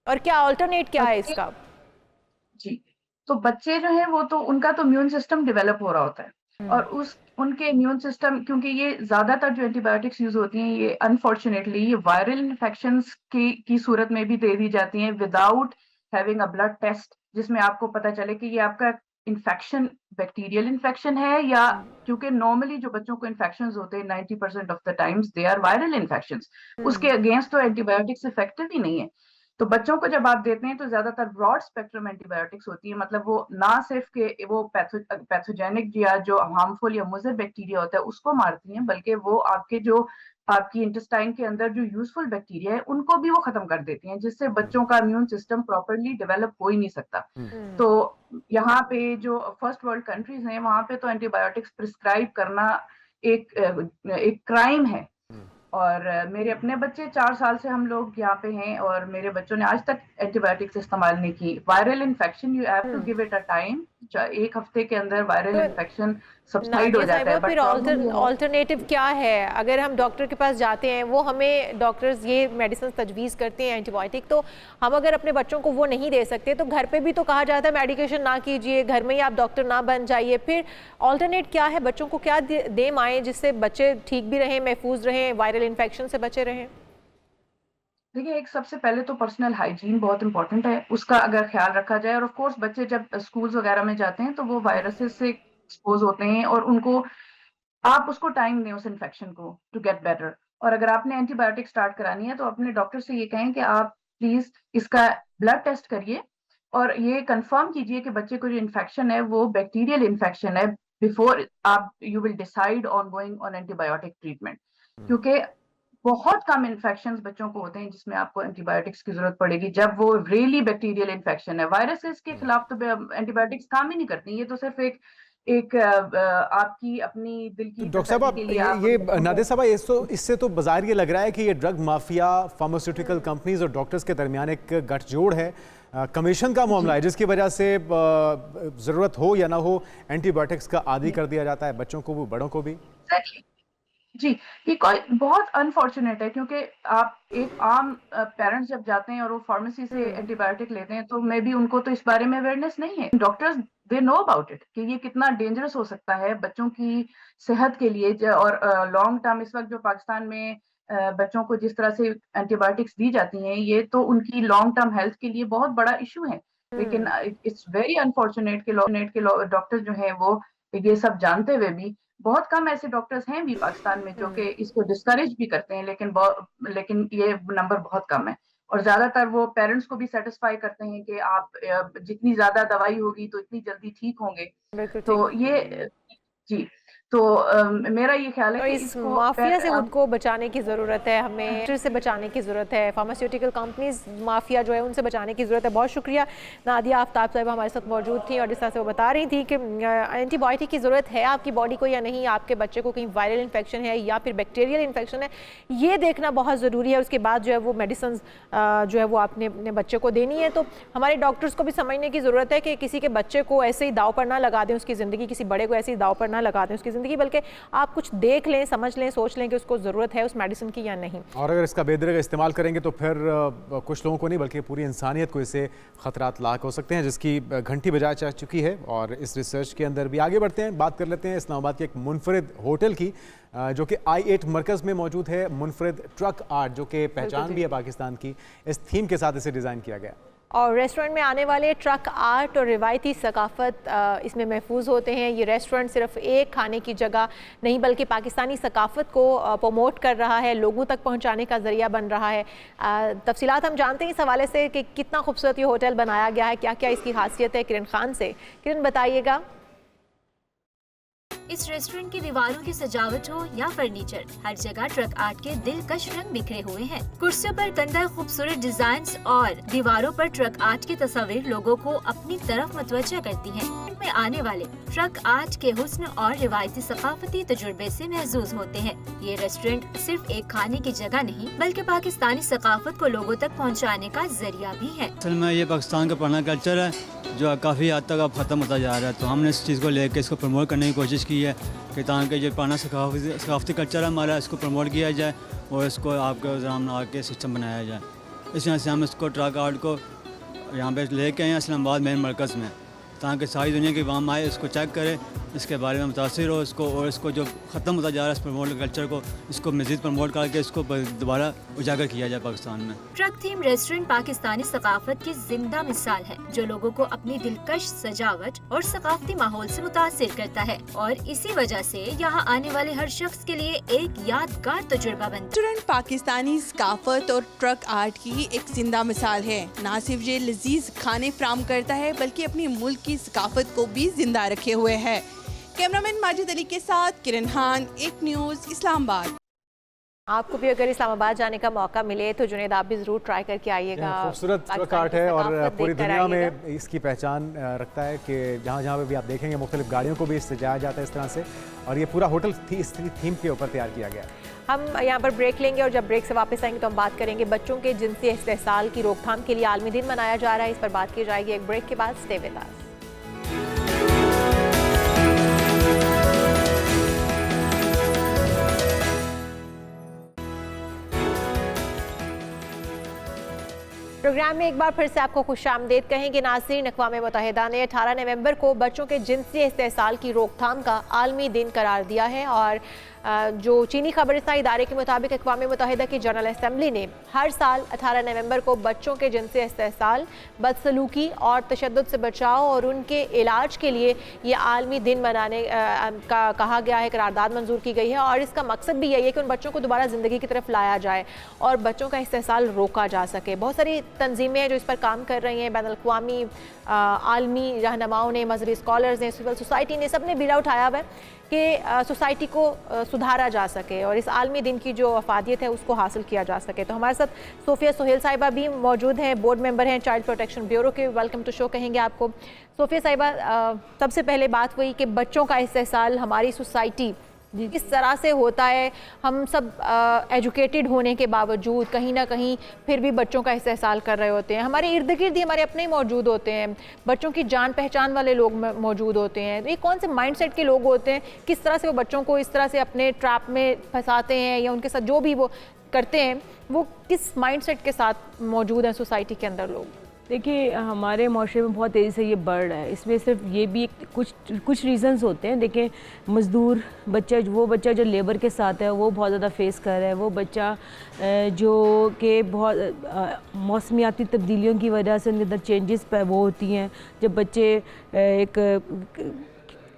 और क्या अल्टरनेट क्या है इसका? जी, तो बच्चे जो हैं वो तो उनका तो इम्यून सिस्टम डेवलप हो रहा होता है, और उनके इम्यून सिस्टम, क्योंकि ये ज्यादातर जो एंटीबायोटिक्स यूज होती हैं ये अनफॉर्चुनेटली ये वायरल इन्फेक्शंस की सूरत में भी दे दी जाती हैं without having a blood test, जिसमें आपको पता चले कि ये आपका इन्फेक्शन बैक्टीरियल इन्फेक्शन है, या क्योंकि नॉर्मली जो बच्चों को इन्फेक्शंस होते हैं 90% of the times they are viral infections, उसके अगेंस्ट तो एंटीबायोटिक्स इफेक्टिव ही नहीं है। तो बच्चों को जब आप देते हैं तो ज्यादातर ब्रॉड स्पेक्ट्रम एंटीबायोटिक्स होती है, मतलब वो ना सिर्फ के वो पैथोजेनिक या जो हार्मफुल या मुज़र बैक्टीरिया होता है उसको मारती हैं, बल्कि वो आपकी इंटेस्टाइन के अंदर जो यूजफुल बैक्टीरिया है उनको भी वो खत्म कर देती हैं, जिससे बच्चों का इम्यून सिस्टम प्रॉपरली डेवलप हो ही नहीं सकता। तो यहाँ पे जो फर्स्ट वर्ल्ड कंट्रीज हैं वहां पे तो एंटीबायोटिक्स प्रिस्क्राइब करना एक क्राइम है। और मेरे अपने बच्चे 4 साल से हम लोग यहाँ पे हैं और मेरे बच्चों ने आज तक एंटीबायोटिक्स इस्तेमाल नहीं की। Viral infection you have to give it a time, 1 हफ्ते के अंदर वायरल इन्फेक्शन सबसाइड हो जाता है। फिर ऑल्टरनेटिव क्या है? अगर हम डॉक्टर के पास जाते हैं, वो हमें डॉक्टर्स ये मेडिसिन तजवीज़ करते हैं एंटीबायोटिक, तो हम अगर अपने बच्चों को वो नहीं दे सकते तो घर पे भी तो कहा जाता है मेडिकेशन ना कीजिए, घर में ही आप डॉक्टर ना बन जाइए। फिर ऑल्टरनेट क्या है? बच्चों को क्या दे माएँ जिससे बच्चे ठीक भी रहें, महफूज रहें, वायरल इन्फेक्शन से बचे रहें? देखिए, एक सबसे पहले तो पर्सनल हाइजीन बहुत इंपॉर्टेंट है, उसका अगर ख्याल रखा जाए। और ऑफ कोर्स बच्चे जब स्कूल्स वगैरह में जाते हैं तो वो वायरसेस से एक्सपोज होते हैं, और आप उसको टाइम दें उस इन्फेक्शन को टू गेट बेटर। और अगर आपने एंटीबायोटिक स्टार्ट करानी है तो अपने डॉक्टर से ये कहें कि आप प्लीज इसका ब्लड टेस्ट करिए और ये कंफर्म कीजिए कि बच्चे को जो इन्फेक्शन है वो बैक्टीरियल इन्फेक्शन है बिफोर आप you will decide on going on antibiotic treatment, क्योंकि बहुत कम इन्फेक्शंस बच्चों को होते हैं जिसमें आपको एंटीबायोटिक्स की जरूरत पड़ेगी जब वो रियली बैक्टीरियल इन्फेक्शन है। वायरसेस के खिलाफ तो एंटीबायोटिक्स काम ही नहीं करती, ये तो सिर्फ एक आपकी अपनी दिल की डॉक्टर साहब ये नादिर साहब इससे तो बाजार ये लग रहा है कि ये ड्रग माफिया, फार्मास्यूटिकल कंपनीज और डॉक्टर्स के दरमियान एक गठजोड़ है, कमीशन का मामला है जिसकी वजह से ज़रूरत हो या ना हो एंटीबायोटिक्स का आदी कर दिया जाता है, बच्चों को भी बड़ों को भी। जी, ये कोई बहुत अनफॉर्चुनेट है क्योंकि आप एक आम पेरेंट्स जब जाते हैं और वो फार्मेसी से एंटीबायोटिक लेते हैं तो मे बी उनको तो इस बारे में अवेयरनेस नहीं है। Doctors they know about it कि ये कितना डेंजरस हो सकता है बच्चों की सेहत के लिए और लॉन्ग टर्म। इस वक्त जो पाकिस्तान में बच्चों को जिस तरह से एंटीबायोटिक्स दी जाती हैं ये तो उनकी लॉन्ग टर्म हेल्थ के लिए बहुत बड़ा इशू है। लेकिन इट्स वेरी अनफॉर्चुनेट के डॉक्टर्स जो हैं वो ये सब जानते हुए भी, बहुत कम ऐसे डॉक्टर्स हैं भी पाकिस्तान में जो कि इसको डिस्करेज भी करते हैं, लेकिन ये नंबर बहुत कम है और ज्यादातर वो पेरेंट्स को भी सेटिस्फाई करते हैं कि आप जितनी ज्यादा दवाई होगी तो इतनी जल्दी ठीक होंगे। तो ये जी तो मेरा ये ख्याल है तो कि इस माफिया से उनको बचाने की ज़रूरत है, हमें से बचाने की ज़रूरत है, फार्मास्यूटिकल कंपनीज माफिया जो है उनसे बचाने की ज़रूरत है। बहुत शुक्रिया नादिया आफ्ताब साहब हमारे साथ मौजूद थी और जिस तरह से वो बता रही थी कि एंटीबायोटिक की ज़रूरत है आपकी बॉडी को या नहीं, आपके बच्चे को कहीं वायरल इन्फेक्शन है या फिर बैक्टीरियल इन्फेक्शन है, ये देखना बहुत ज़रूरी है। उसके बाद जो है वो मेडिसिन जो है वो आपने अपने बच्चे को देनी है। तो हमारे डॉक्टर्स को भी समझने की ज़रूरत है कि किसी के बच्चे को ऐसे ही दाव पर ना लगा दें उसकी ज़िंदगी, किसी बड़े को ऐसे ही दाव पर ना लगा दें उसकी ज़िंदगी, बल्कि आप कुछ देख लें, समझ लें, सोच लें कि उसको ज़रूरत है उस मेडिसिन की या नहीं। और अगर इसका बेदरगा इस्तेमाल करेंगे तो फिर कुछ लोगों को नहीं बल्कि पूरी इंसानियत को इससे ख़तरात लाक हो सकते हैं, जिसकी घंटी बजा जा चुकी है। और इस रिसर्च के अंदर भी आगे बढ़ते हैं, बात कर लेते हैं इस्लामाबाद के एक मुनफरिद होटल की जो कि I8 मरकज़ में मौजूद है। मुनफरिद ट्रक आर्ट जो कि पहचान भी है पाकिस्तान की, इस थीम के साथ इसे डिज़ाइन किया गया। और रेस्टोरेंट में आने वाले ट्रक आर्ट और रिवायती सकाफ़त इसमें महफूज होते हैं। ये रेस्टोरेंट सिर्फ एक खाने की जगह नहीं बल्कि पाकिस्तानी सकाफ़त को प्रमोट कर रहा है, लोगों तक पहुंचाने का ज़रिया बन रहा है। तफसीलात हम जानते हैं इस हवाले से कि कितना खूबसूरत ये होटल बनाया गया है, क्या क्या इसकी खासियत है। किरण खान से, किरण बताइएगा। इस रेस्टोरेंट की दीवारों की सजावट हो या फर्नीचर, हर जगह ट्रक आर्ट के दिलकश रंग बिखरे हुए हैं। कुर्सियों पर कंधा खूबसूरत डिजाइन्स और दीवारों पर ट्रक आर्ट की तस्वीर लोगों को अपनी तरफ मुतवज्जा करती हैं। में आने वाले ट्रक आर्ट के हुस्न और रिवायती सकाफती तजुर्बे से महसूस होते हैं। ये रेस्टोरेंट सिर्फ एक खाने की जगह नहीं बल्कि पाकिस्तानी सकाफत को लोगों तक पहुँचाने का जरिया भी है। असल में ये पाकिस्तान का पुराना कल्चर है जो काफ़ी हद तक अब ख़त्म होता जा रहा है, तो हमने इस चीज़ को लेकर इसको प्रमोट करने की कोशिश की है कि ताकि जो पुराना सकाफती कल्चर है हमारा, इसको प्रमोट किया जाए और इसको आपके सामने आके सिस्टम बनाया जाए। इस वजह से हम इसको ट्रक आर्ट को यहाँ पे लेके आए हैं इस्लामाबाद मेन मरकज़ में, ताकि सारी दुनिया की वाम आए, इसको चेक करे, इसके बारे में मुतासिर हो इसको, और इसको जो ख़त्म होता जा रहा है इस प्रमोट कल्चर को, इसको मज़ीद प्रमोट करके इसको दोबारा उजागर किया जाए पाकिस्तान में। ट्रक थीम रेस्टोरेंट पाकिस्तानी सकाफत की जिंदा मिसाल है जो लोगों को अपनी दिलकश सजावट और सकाफती माहौल से मुतासिर करता है और इसी वजह से यहाँ आने वाले हर शख्स के लिए एक यादगार तजुर्बा बनता है। रेस्टोरेंट पाकिस्तानी सकाफत और ट्रक आर्ट की एक जिंदा मिसाल है। न सिर्फ ये लजीज खाने फ्राहम करता है बल्कि अपनी मुल्क की सकाफत को भी जिंदा रखे हुए है। कैमरामैन माजिद अली के साथ किरण खान, एक न्यूज़, इस्लामाबाद। आपको भी अगर इस्लामाबाद जाने का मौका मिले तो जुनेद आप भी ज़रूर ट्राई करके आइएगा। खूबसूरत ट्रक आर्ट है और पूरी दुनिया में इसकी पहचान रखता है कि जहाँ जहाँ पे भी आप देखेंगे मुख्तलिफ गाड़ियों को भी इससे जाया जाता है इस तरह से, और ये पूरा होटल इस थीम के ऊपर तैयार किया गया है। हम यहाँ पर ब्रेक लेंगे और जब ब्रेक से वापस आएंगे तो हम बात करेंगे बच्चों के जिनसी इस्तेहसाल की रोकथाम के लिए आलमी दिन मनाया जा रहा है, इस पर बात की जाएगी एक ब्रेक के बाद। Stay with us. प्रोग्राम में एक बार फिर से आपको खुशामदीद कहेंगे नाज़रीन। अक़वाम मुत्तहिदा ने 18 नवंबर को बच्चों के जिनसी इस्तेहसाल की रोकथाम का आलमी दिन करार दिया है और जो चीनी खबरसां इदारे के मुताबिक अक़वाम मुत्तहिदा की जनरल असम्बली ने हर साल 18 नवंबर को बच्चों के जिनसी इस्तेहसाल, बदसलूकी और तशद्दुद से बचाव और उनके इलाज के लिए ये आलमी दिन मनाने का कहा गया है, करारदाद मंजूर की गई है और इसका मकसद भी यही है कि उन बच्चों को दोबारा ज़िंदगी की तरफ लाया जाए और बच्चों का इस्तेहसाल रोका जा सके। बहुत सारी तंजीमें हैं जो इस पर काम कर रही हैं, बैनुल-अक़वामी आलमी रहनुमाओं ने, मजहबी स्कॉलर्स ने, सिविल सोसाइटी ने, सब ने बीड़ा उठाया हुआ है कि सोसाइटी को सुधारा जा सके और इस आलमी दिन की जो अफादियत है उसको हासिल किया जा सके। तो हमारे साथ सोफिया सोहेल साहिबा भी मौजूद हैं, बोर्ड मेंबर हैं चाइल्ड प्रोटेक्शन ब्यूरो के। वेलकम टू शो कहेंगे आपको। सोफिया साहिबा, सबसे पहले बात हुई कि बच्चों का इस्तेसाल हमारी सोसाइटी किस तरह से होता है। हम सब एजुकेटेड होने के बावजूद कहीं ना कहीं फिर भी बच्चों का इस्तेसाल कर रहे होते हैं। हमारे इर्द गिर्द ही हमारे अपने ही मौजूद होते हैं, बच्चों की जान पहचान वाले लोग मौजूद होते हैं। तो ये कौन से माइंडसेट के लोग होते हैं, किस तरह से वो बच्चों को इस तरह से अपने ट्रैप में फंसाते हैं या उनके साथ जो भी वो करते हैं वो किस माइंडसेट के साथ मौजूद हैं सोसाइटी के अंदर लोग? देखिए, हमारे माशरे में बहुत तेज़ी से ये बढ़ रहा है। इसमें सिर्फ ये भी कुछ रीज़न्स होते हैं। देखिए, मज़दूर बच्चा, वो बच्चा जो लेबर के साथ है वो बहुत ज़्यादा फेस कर रहा है। वो बच्चा जो कि बहुत मौसमियाती तब्दीलियों की वजह से उनके अंदर चेंजेस वो होती हैं। जब बच्चे एक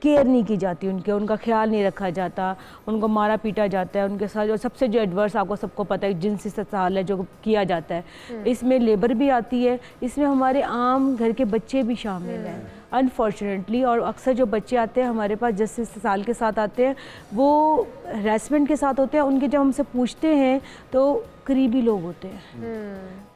केयर नहीं की जाती, उनका ख्याल नहीं रखा जाता, उनको मारा पीटा जाता है, उनके साथ जो सबसे जो एडवर्स आपको सबको पता है जिनसी इस्तेसाल है जो किया जाता है। इसमें लेबर भी आती है, इसमें हमारे आम घर के बच्चे भी शामिल हैं अनफॉर्चुनेटली। और अक्सर जो बच्चे आते हैं हमारे पास जिस इस्तेसाल के साथ आते हैं वो हरासमेंट के साथ होते हैं। उनके जब हमसे पूछते हैं तो करीबी लोग होते हैं,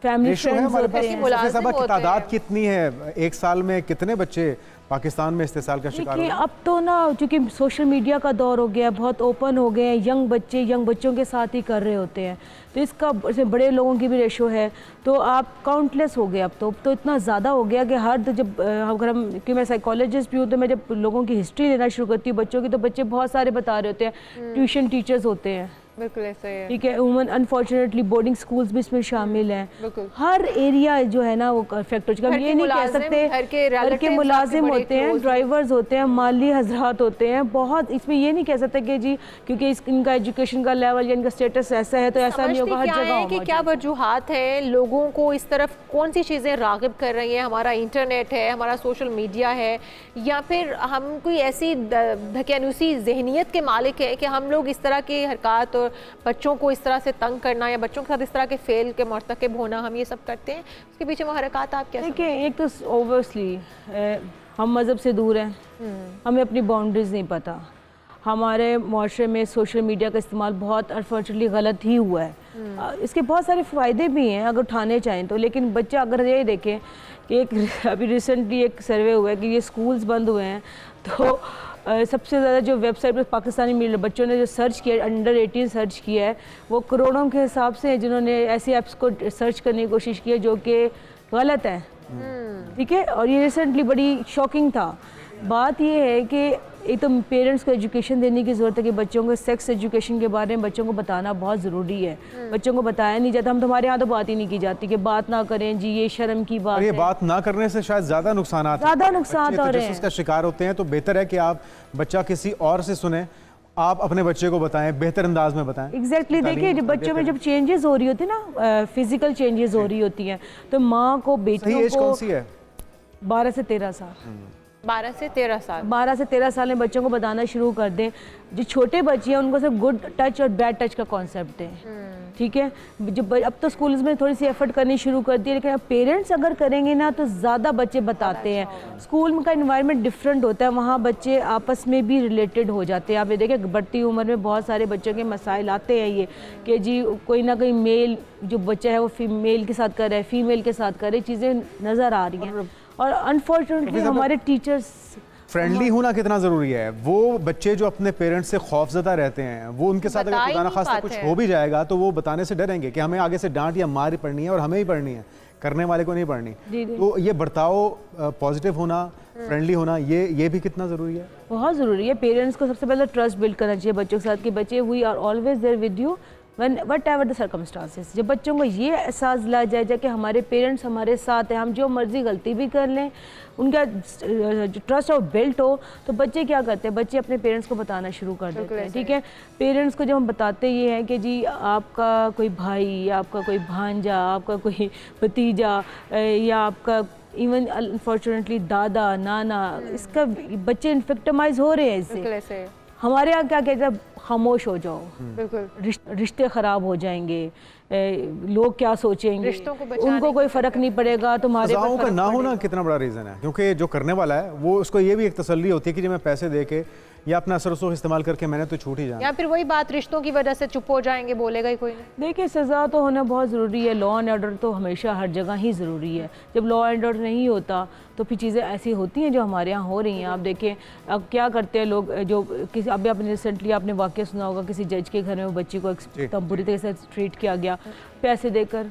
फैमिली फ्रेंड्स होते हैं। की तादाद कितनी है? एक साल में कितने बच्चे पाकिस्तान में इस्तेसाल का शिकार? अब तो ना, क्योंकि सोशल मीडिया का दौर हो गया, बहुत ओपन हो गए हैं, यंग बच्चों के साथ ही कर रहे होते हैं। तो इसका बड़े लोगों की भी रेशो है, तो आप काउंटलेस हो गए। अब तो इतना ज़्यादा हो गया कि जब अगर हम, क्योंकि मैं साइकोलॉजिस्ट भी हूँ, तो मैं जब लोगों की हिस्ट्री लेना शुरू करती हूँ बच्चों की, तो बच्चे बहुत सारे बता रहे होते हैं। ट्यूशन टीचर्स होते हैं, बिल्कुल ऐसे है, ठीक है। वुमन अनफॉर्चुनेटली बोर्डिंग स्कूल्स भी इसमें शामिल हैं। हर एरिया जो है ना वो अफेक्ट हो चुका है। हम ये नहीं कह सकते, घर के मुलाजिम होते हैं, ड्राइवर्स होते हैं, माली हजरात होते हैं, बहुत। इसमें ये नहीं कह सकते कि जी क्योंकि इनका एजुकेशन का लेवल या इनका स्टेटस ऐसा है तो ऐसा नहीं होगा। हर जगह कि क्या वजूहात है, लोगों को इस तरफ कौन सी चीज़ें रागिब कर रही हैं? हमारा इंटरनेट है, हमारा सोशल मीडिया है, या फिर हम कोई ऐसी धकियानुसी जहनीत के मालिक है कि हम लोग इस तरह की हरकत और बच्चों को इस तरह से तंग करना या बच्चों के साथ इस तरह के फेल के मर्तकब होना, हम ये सब करते हैं? उसके पीछे वो हरकत आप क्या? देखिए, एक तो ओबियसली हम मज़हब से दूर हैं, हमें अपनी बाउंड्रीज़ नहीं पता। हमारे माशरे में सोशल मीडिया का इस्तेमाल बहुत अनफॉर्चुनेटली गलत ही हुआ है। इसके बहुत सारे फ़ायदे भी हैं अगर उठाने चाहें तो, लेकिन बच्चा अगर ये देखें कि अभी रिसेंटली एक सर्वे हुआ है कि ये स्कूल्स बंद हुए हैं, तो सबसे ज़्यादा जो वेबसाइट पर पाकिस्तानी मीडिया बच्चों ने जो सर्च किया, अंडर 18 सर्च किया है, वो करोड़ों के हिसाब से जिन्होंने ऐसी ऐप्स को सर्च करने की कोशिश की है जो कि गलत है, ठीक है। और ये रिसेंटली बड़ी शॉकिंग था। बात ये है कि एक तो पेरेंट्स को एजुकेशन देने की ज़रूरत है कि बच्चों को सेक्स एजुकेशन के बारे में बच्चों को बताना बहुत ज़रूरी है। बच्चों को बताया नहीं जाता। हम तुम्हारे यहाँ तो बात ही नहीं की जाती कि बात ना करें जी, ये शर्म की बात है। ये बात ना करने से शायद ज़्यादा नुकसान हो रहे हैं, इसका शिकार होते हैं। तो बेहतर है कि आप बच्चा किसी और से सुने, आप अपने बच्चे को बताएं, बेहतर अंदाज में बताएं। एग्जैक्टली देखिए, जब बच्चों में जब चेंजेस हो रही होती है ना, फिजिकल चेंजेस हो रही होती हैं, तो माँ को बेटियों को 12 से 13 साल 12 से 13 साल 12 से 13 साल में बच्चों को बताना शुरू कर दें। जो छोटे बच्चे हैं उनको सिर्फ गुड टच और बैड टच का कॉन्सेप्ट दें, ठीक है। जब अब तो स्कूल्स में थोड़ी सी एफर्ट करनी शुरू कर दी है, लेकिन अब पेरेंट्स अगर करेंगे ना तो ज़्यादा बच्चे बताते हैं। स्कूल में का इन्वायरमेंट डिफरेंट होता है, वहाँ बच्चे आपस में भी रिलेटेड हो जाते हैं। आप ये देखें, बढ़ती उम्र में बहुत सारे बच्चों के मसाइल आते हैं, ये कि जी कोई ना कोई मेल जो बच्चा है वो फीमेल के साथ कर रहा है, फीमेल के साथ कर रही, चीज़ें नज़र आ रही हैं। और अनफॉर्चुनेटली हमारे टीचर्स फ्रेंडली होना कितना ज़रूरी है। वो बच्चे जो अपने पेरेंट्स से खौफजदा रहते हैं, वो उनके साथ अगर खुदा ना खास्ता कुछ हो भी जाएगा तो वो बताने से डरेंगे कि हमें आगे से डांट या मार पड़नी है और हमें ही पड़नी है, करने वाले को नहीं पड़नी। तो ये बर्ताव पॉजिटिव होना, फ्रेंडली होना, ये भी कितना ज़रूरी है? बहुत ज़रूरी है। पेरेंट्स को सबसे पहले ट्रस्ट बिल्ड करना चाहिए बच्चों के साथ कि बच्चे we are always there with you whatever the circumstances. जब बच्चों को ये एहसास दिलाया जाए कि हमारे पेरेंट्स हमारे साथ हैं, हम जो मर्ज़ी गलती भी कर लें, उनका जो ट्रस्ट और बिल्ट हो, तो बच्चे क्या करते हैं, बच्चे अपने पेरेंट्स को बताना शुरू कर देते हैं, ठीक है। पेरेंट्स को जब हम बताते ये हैं कि जी आपका कोई भाई, आपका कोई भांजा, आपका कोई भतीजा या आपका इवन अनफॉर्चुनेटली दादा नाना, इसका बच्चे इन्फेक्टमाइज हो रहे हैं इससे। हमारे यहाँ क्या कहते हैं, खामोश हो जाओ, बिल्कुल रिश्ते ख़राब हो जाएंगे, लोग क्या सोचेंगे, रिश्तों को बचाने उनको कोई फ़र्क नहीं पड़ेगा, तुम्हारे पर सजाओं का फर्क ना होना पड़ेगा। कितना बड़ा रीज़न है, क्योंकि जो करने वाला है वो उसको ये भी एक तसल्ली होती है कि जो मैं पैसे दे के या अपना असर रसूख इस्तेमाल करके मैंने तो छूट ही जाना। या फिर वही बात, रिश्तों की वजह से चुप हो जाएंगे, बोलेगा ही कोई नहीं। देखिए सज़ा तो होना बहुत ज़रूरी है, लॉ एंड ऑर्डर तो हमेशा हर जगह ही ज़रूरी है। जब लॉ एंड ऑर्डर नहीं होता तो फिर चीज़ें ऐसी होती हैं जो हमारे यहाँ हो रही हैं। आप देखें अब क्या करते हैं लोग, जो किसी अभी आपने रिसेंटली आपने वाक़या सुना होगा, किसी जज के घर में वो बच्ची को एकदम बुरी तरह से ट्रीट किया गया, पैसे देकर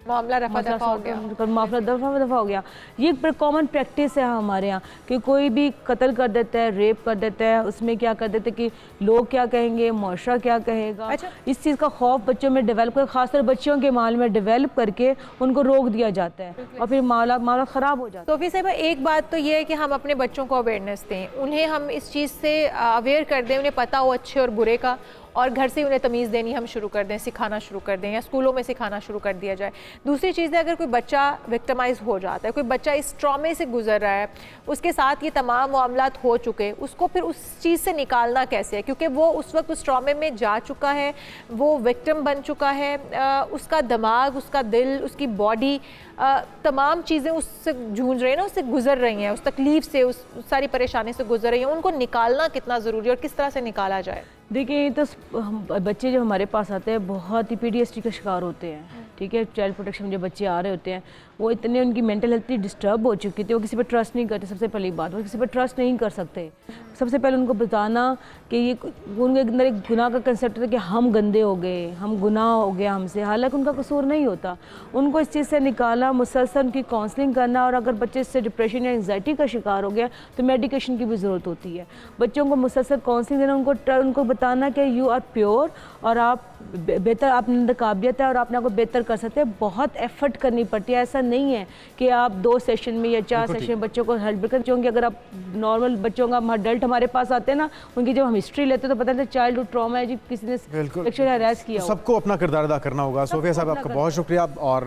मामला रफा दफा हो गया, मामला दफा हो गया। ये एक कॉमन प्रैक्टिस है हमारे यहाँ कि कोई भी कत्ल कर देता है, रेप कर देता है, उसमें क्या कर देते हैं कि लोग क्या कहेंगे, मुआशरा क्या कहेगा। अच्छा। इस चीज़ का खौफ बच्चों में डेवलप कर, खासकर बच्चियों के माल में डेवलप करके उनको रोक दिया जाता है और फिर मामला ख़राब हो जाता है। सोफी साहिबा, एक बात तो ये है कि हम अपने बच्चों को अवेयरनेस दें, उन्हें हम इस चीज़ से अवेयर कर दें, उन्हें पता हो अच्छे और बुरे का, और घर से उन्हें तमीज़ देनी हम शुरू कर दें, सिखाना शुरू कर दें, या स्कूलों में सिखाना शुरू कर दिया जाए। दूसरी चीज़ है, अगर कोई बच्चा विक्टिमाइज हो जाता है, कोई बच्चा इस ट्रॉमे से गुजर रहा है, उसके साथ ये तमाम मामलात हो चुके, उसको फिर उस चीज़ से निकालना कैसे है, क्योंकि वो उस वक्त उस ट्रॉमे में जा चुका है, वो विक्टिम बन चुका है, उसका दिमाग, उसका दिल, उसकी बॉडी, तमाम चीज़ें उससे जूझ रही हैं ना, उससे गुजर रही हैं, उस तकलीफ़ से, उस सारी परेशानी से गुजर रही हैं। उनको निकालना कितना ज़रूरी है और किस तरह से निकाला जाए? देखिए तो बच्चे जो हमारे पास आते हैं बहुत ही PTSD का शिकार होते हैं, ठीक है। चाइल्ड प्रोटेक्शन में जो बच्चे आ रहे होते हैं वो इतने, उनकी मेंटल हेल्थ इतनी डिस्टर्ब हो चुकी थी, वो किसी पर ट्रस्ट नहीं करते। सबसे पहली बात, वो किसी पर ट्रस्ट नहीं कर सकते। सबसे पहले उनको बताना कि ये उनके अंदर एक गुनाह का कंसेप्ट है कि हम गंदे हो गए, हम गुनाह हो गया हमसे, हालांकि उनका कसूर नहीं होता। उनको इस चीज़ से निकालना, मुसलसल उनकी काउंसलिंग करना, और अगर बच्चे इससे डिप्रेशन या एंग्जाइटी का शिकार हो गया तो मेडिकेशन की भी ज़रूरत होती है। बच्चों को मुसलसल काउंसलिंग देना, उनको बताना कि यू आर प्योर और आप बेहतर, आप अंदर काबिलियत है और आपने आपको बेहतर कर सकते हैं। बहुत एफर्ट करनी पड़ती है, ऐसा नहीं है कि आप 2 सेशन में या 4 सेशन बच्चों को हेल्प कर क्योंकि अगर आप नॉर्मल बच्चों का, अडल्ट हमारे पास आते हैं ना, उनकी जब हम हिस्ट्री लेते हैं तो पता है चाइल्डहुड ट्रॉमा है जी, किसी ने सेक्सुअल हैरेस किया हो। सबको अपना किरदार अदा करना होगा। सोफिया साहब, आपका बहुत शुक्रिया। और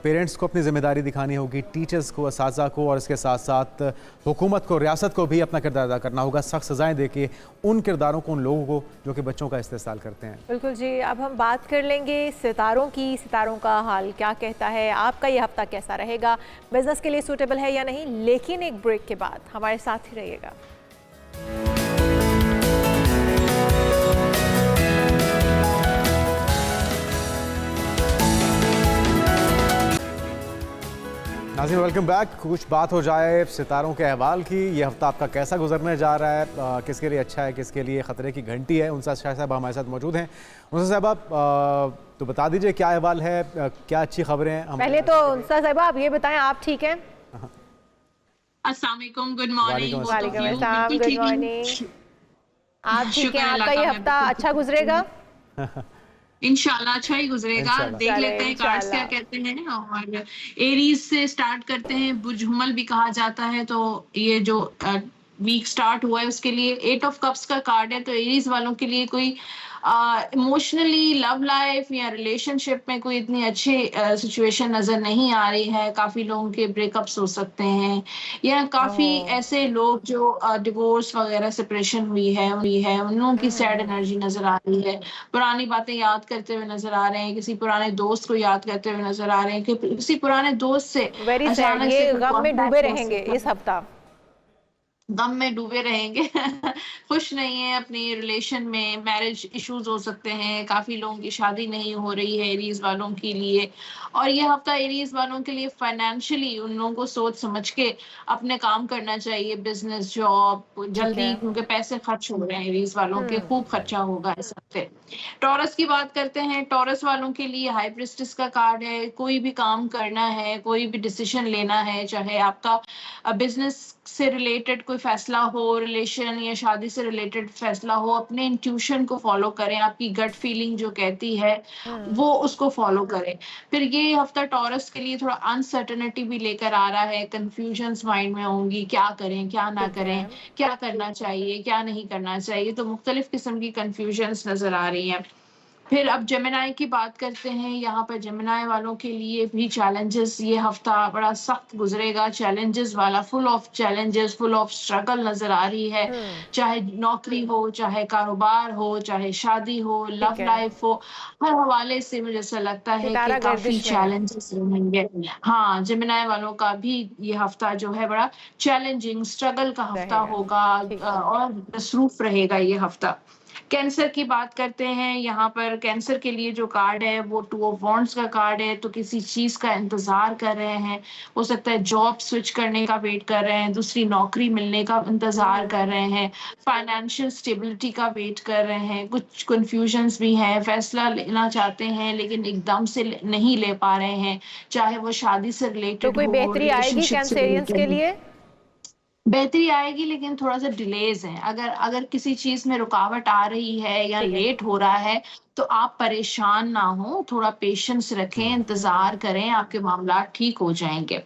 पेरेंट्स को अपनी जिम्मेदारी दिखानी होगी, टीचर्स को, असातिज़ा को, और इसके साथ साथ हुकूमत को, रियासत को भी अपना किरदार अदा करना होगा, सख्त सजाएं देके उन किरदारों को, उन लोगों को जो कि बच्चों का इस्तेमाल करते हैं। बिल्कुल जी। अब हम बात कर लेंगे सितारों की, सितारों का हाल क्या कहता है, आपका ये हफ्ता कैसा रहेगा, बिजनेस के लिए सूटेबल है या नहीं। लेकिन एक ब्रेक के बाद हमारे साथ ही रहिएगा। नाज़रीन, वेलकम बैक। कुछ बात हो जाए सितारों के अहवाल की। ये हफ्ता आपका कैसा गुजरने जा रहा है, किसके लिए अच्छा है, किसके लिए ख़तरे की घंटी है। उनसा शाह साहब हमारे साथ मौजूद हैं। उनसा साहब, आप तो बता दीजिए क्या अहवाल है, क्या अच्छी खबरें हैं। पहले तो उनसा साहब आप ये बताएं, आप ठीक हैं? अस्सलाम वालेकुम, गुड मॉर्निंग। वालेकुम अस्सलाम, गुड मॉर्निंग। आप ठीक हैं? आपका ये हफ्ता अच्छा गुजरेगा? इंशाल्लाह अच्छा ही गुजरेगा। देख लेते हैं कार्ड्स क्या कहते हैं। और एरीज से स्टार्ट करते हैं, बुजहुमल भी कहा जाता है। तो ये जो वीक स्टार्ट हुआ है उसके लिए 8 ऑफ कप्स का कार्ड है। तो एरीज वालों के लिए कोई इमोशनली, लव लाइफ या रिलेशनशिप में कोई इतनी अच्छी सिचुएशन नजर नहीं आ रही है। काफी लोगों के ब्रेकअप्स हो सकते हैं, या काफी ऐसे लोग जो डिवोर्स वगैरह सेपरेशन हुई है उन लोगों की सैड एनर्जी नजर आ रही है। पुरानी बातें याद करते हुए नजर आ रहे हैं, किसी पुराने दोस्त को याद करते हुए नजर आ रहे हैं, कि किसी पुराने दोस्त से अचानक से गम में डूबे रहेंगे इस हफ्ता, गम में डूबे रहेंगे। खुश नहीं है अपनी रिलेशन में, मैरिज इश्यूज हो सकते हैं, काफी लोगों की शादी नहीं हो रही है एरीज वालों के लिए। और ये हफ्ता एरीज वालों के लिए फाइनेंशियली उन लोगों को सोच समझ के अपने काम करना चाहिए, बिजनेस, जॉब, जल्दी, क्योंकि पैसे खर्च हो रहे हैं एरीज वालों के, खूब खर्चा होगा इस हफ्ते। टॉरस की बात करते हैं। टॉरस वालों के लिए हाई प्रिस्टेस का कार्ड है। कोई भी काम करना है, कोई भी डिसीजन लेना है, चाहे आपका बिजनेस से रिलेटेड कोई फैसला हो, रिलेशन या शादी से रिलेटेड फैसला हो, अपने इंट्यूशन को फॉलो करें। आपकी गट फीलिंग जो कहती है वो उसको फॉलो करें। फिर ये हफ्ता टॉरस के लिए थोड़ा अनसर्टेनिटी भी लेकर आ रहा है। कंफ्यूजन्स माइंड में होंगी, क्या करें क्या ना करें, क्या करना चाहिए क्या नहीं करना चाहिए। तो मुख्तलिफ किस्म की कंफ्यूजन्स नजर आ रही हैं। फिर अब जेमिनाई की बात करते हैं। यहाँ पर जेमिनाई वालों के लिए भी चैलेंजेस, ये हफ्ता बड़ा सख्त गुजरेगा, चैलेंजेस वाला, full of challenges, full of struggle नजर आ रही है। चाहे नौकरी हो, चाहे कारोबार हो, चाहे शादी हो, लव लाइफ हो, हर हवाले से मुझे ऐसा लगता है कि काफी चैलेंजेस रहेंगे। हाँ, जेमिनाई वालों का भी ये हफ्ता जो है बड़ा चैलेंजिंग, स्ट्रगल का हफ्ता होगा और मसरूफ रहेगा ये हफ्ता। कैंसर की बात करते हैं। यहाँ पर कैंसर के लिए जो कार्ड है वो 2 ऑफ वॉन्ड्स का कार्ड है, तो किसी चीज का इंतजार कर रहे हैं, हो सकता है जॉब स्विच करने का वेट कर रहे हैं, दूसरी नौकरी मिलने का इंतजार कर रहे हैं, फाइनेंशियल स्टेबिलिटी का वेट कर रहे हैं, कुछ कंफ्यूजन्स भी हैं, फैसला लेना चाहते हैं लेकिन एकदम से नहीं ले पा रहे हैं, चाहे वो शादी से रिलेटेड तो कोई बेहतरी आएगी कैंसेरियंस के लिए? बेहतरी आएगी लेकिन थोड़ा सा डिलेज है। अगर किसी चीज में रुकावट आ रही है या लेट हो रहा है तो आप परेशान ना हो, थोड़ा पेशेंस रखें, इंतजार करें, आपके मामला ठीक हो जाएंगे।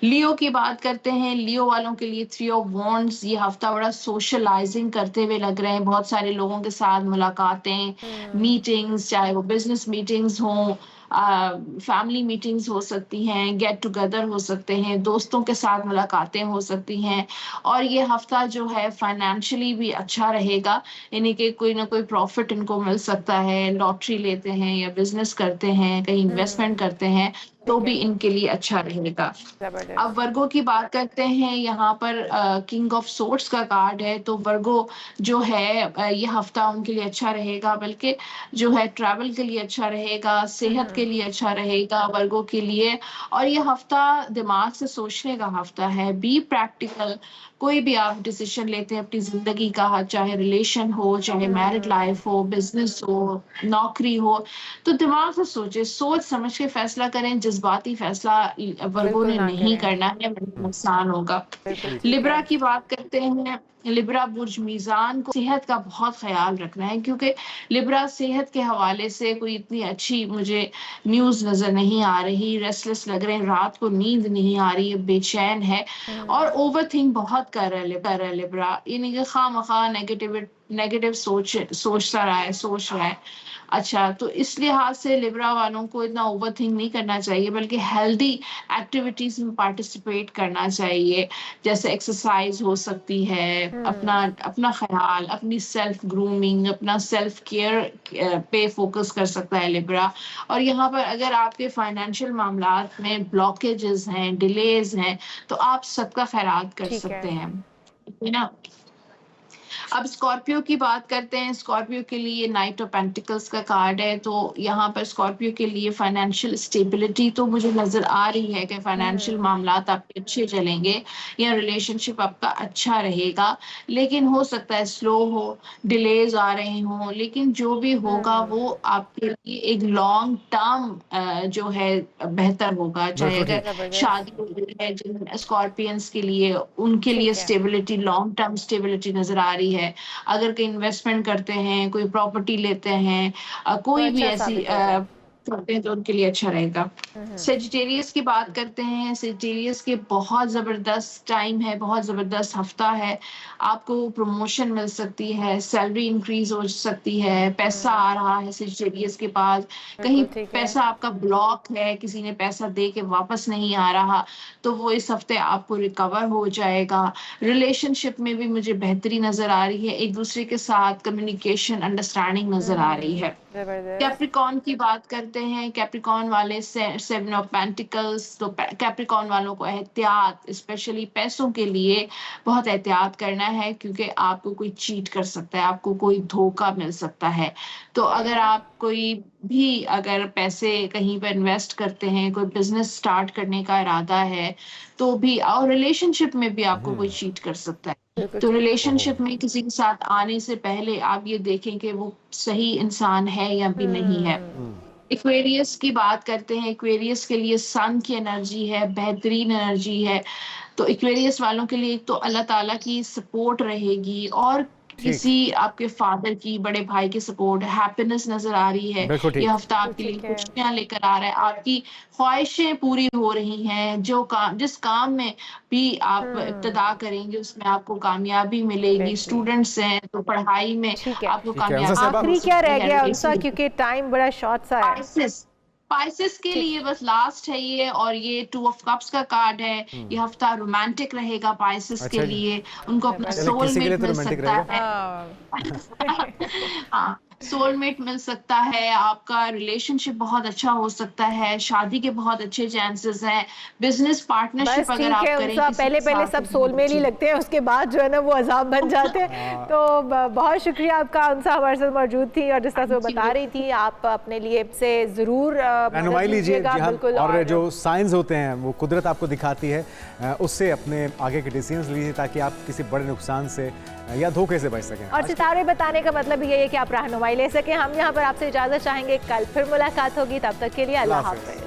लियो की बात करते हैं। लियो वालों के लिए 3 ऑफ वॉन्ड्स, ये हफ्ता बड़ा सोशलाइजिंग करते हुए लग रहे हैं, बहुत सारे लोगों के साथ मुलाकातें, मीटिंग्स, चाहे वो बिजनेस मीटिंग्स हों, फैमिली मीटिंग्स हो सकती हैं, गेट टुगेदर हो सकते हैं, दोस्तों के साथ मुलाकातें हो सकती हैं। और ये हफ्ता जो है फाइनेंशियली भी अच्छा रहेगा, यानी कि कोई ना कोई प्रॉफिट इनको मिल सकता है, लॉटरी लेते हैं या बिजनेस करते हैं, कहीं इन्वेस्टमेंट करते हैं तो भी इनके लिए अच्छा रहेगा। अब वर्गो की बात करते हैं। यहाँ पर किंग ऑफ सोर्ड्स का कार्ड है, तो वर्गो जो है ये हफ्ता उनके लिए अच्छा रहेगा, बल्कि जो है ट्रैवल के लिए अच्छा रहेगा, सेहत के लिए अच्छा रहेगा वर्गो के लिए। और ये हफ्ता दिमाग से सोचने का हफ्ता है, बी प्रैक्टिकल। कोई भी आप डिसीजन लेते हैं अपनी जिंदगी का, चाहे रिलेशन हो, चाहे मैरिड लाइफ हो, बिजनेस हो, नौकरी हो, तो दिमाग से सोचे, सोच समझ के फैसला करें। जज्बाती फैसला वर्गों ने नहीं करना है, नुकसान होगा। लिब्रा की बात करते हैं। लिब्रा बुर्ज मीजान को सेहत का बहुत ख्याल रखना है, क्योंकि लिब्रा सेहत के हवाले से कोई इतनी अच्छी मुझे न्यूज नजर नहीं आ रही, रेस्टलेस लग रहे हैं, रात को नींद नहीं आ रही है, बेचैन है और ओवरथिंक बहुत कर रहा है लिब्रा, यानी कि खामखा नेगेटिव सोचता रहा है, सोच रहा है। अच्छा, तो इस लिहाज से लिब्रा वालों को इतना ओवरथिंक नहीं करना चाहिए, बल्कि हेल्दी एक्टिविटीज में पार्टिसिपेट करना चाहिए, जैसे एक्सरसाइज हो सकती है, अपना ख्याल, अपनी सेल्फ ग्रूमिंग, अपना सेल्फ केयर पे फोकस कर सकता है लिब्रा। और यहाँ पर अगर आपके फाइनेंशियल मामलात में ब्लॉकेजेस हैं, डिलेज हैं, तो आप सबका खैरात कर सकते हैं, है ना। अब स्कॉर्पियो की बात करते हैं। स्कॉर्पियो के लिए नाइट ऑफ पेंटिकल्स का कार्ड है, तो यहाँ पर स्कॉर्पियो के लिए फाइनेंशियल स्टेबिलिटी तो मुझे नजर आ रही है कि फाइनेंशियल मामलात आपके अच्छे चलेंगे या रिलेशनशिप आपका अच्छा रहेगा, लेकिन हो सकता है स्लो हो, डिलेज आ रहे हों, लेकिन जो भी होगा वो आपके लिए एक लॉन्ग टर्म जो है बेहतर होगा। चाहे अगर शादी है जिन स्कॉर्पियंस के लिए, उनके लिए स्टेबिलिटी, लॉन्ग टर्म स्टेबिलिटी नजर आ रही है। अगर कहीं इन्वेस्टमेंट करते हैं, कोई प्रॉपर्टी लेते हैं, कोई भी ऐसी करते हैं तो उनके लिए अच्छा रहेगा। सेजिटेरियस की बात करते हैं। सेजिटेरियस के बहुत जबरदस्त टाइम है, बहुत जबरदस्त हफ्ता है। आपको प्रमोशन मिल सकती है, सैलरी इंक्रीज हो सकती है, पैसा आ रहा है सेजिटेरियस के पास। कहीं पैसा आपका ब्लॉक है, किसी ने पैसा दे के वापस नहीं आ रहा, तो वो इस हफ्ते आपको रिकवर हो जाएगा। रिलेशनशिप में भी मुझे बेहतरी नजर आ रही है, एक दूसरे के साथ कम्युनिकेशन, अंडरस्टैंडिंग नजर आ रही है। कैप्रिकॉर्न की बात करते हैं। कैप्रिकॉर्न वाले 7 ऑफ पेंटिकल्स, तो कैप्रिकॉर्न वालों को एहतियात, स्पेशली पैसों के लिए बहुत एहतियात करना है, क्योंकि आपको कोई चीट कर सकता है, आपको कोई धोखा मिल सकता है। तो अगर आप कोई भी अगर पैसे कहीं पर इन्वेस्ट करते हैं, कोई बिजनेस स्टार्ट करने का इरादा है, तो भी, और रिलेशनशिप में भी आपको कोई चीट कर सकता है। तो रिलेशनशिप में किसी के साथ आने से पहले आप ये देखें कि वो सही इंसान है या भी नहीं है। एक्वेरियस की बात करते हैं। एक्वेरियस के लिए सन की एनर्जी है, बेहतरीन एनर्जी है। तो एक्वेरियस वालों के लिए तो अल्लाह ताला की सपोर्ट रहेगी, और किसी आपके फादर की, बड़े भाई की सपोर्ट, हैप्पीनेस नजर आ रही है। ये हफ्ता आपके लिए खुशियां लेकर आ रहा है, आपकी ख्वाहिशें पूरी हो रही हैं। जिस काम में भी आप इब्तदा करेंगे उसमें आपको कामयाबी मिलेगी। स्टूडेंट्स हैं तो पढ़ाई में आपको कामयाबी। आखिरी क्या रह गया उनसा, क्योंकि टाइम बड़ा शॉर्ट सा है। स्पाइसेस के लिए बस लास्ट है ये, और ये 2 ऑफ कप्स का कार्ड है। ये हफ्ता रोमांटिक रहेगा पाइसेस के लिए, उनको अपना सोलमेट मिल सकता है। हाँ, सोलमेट मिल सकता है, आपका रिलेशनशिप बहुत अच्छा हो सकता है, शादी के बहुत अच्छे चांसेस हैं, बिजनेस पार्टनरशिप अगर आप करें। पहले सब सोलमेट ही लगते हैं, उसके बाद जो है ना वो अजाब बन जाते हैं। तो बहुत शुक्रिया आपका, उनसा हमारे साथ मौजूद थी और जिस तरह से वो बता रही थी, आप अपने लिए से जरूर रहनुमाई लीजिएगा। और जो साइंस होते हैं वो कुदरत आपको दिखाती है, उससे अपने आगे के डिसीजंस लीजिए ताकि आप किसी बड़े नुकसान से या धोखे से बच सकें। और सितारे बताने का मतलब ये है कि आप रहनुमाई ले सकें। हम यहाँ पर आपसे इजाजत चाहेंगे, कल फिर मुलाकात होगी, तब तक के लिए अल्लाह हाफ़िज़।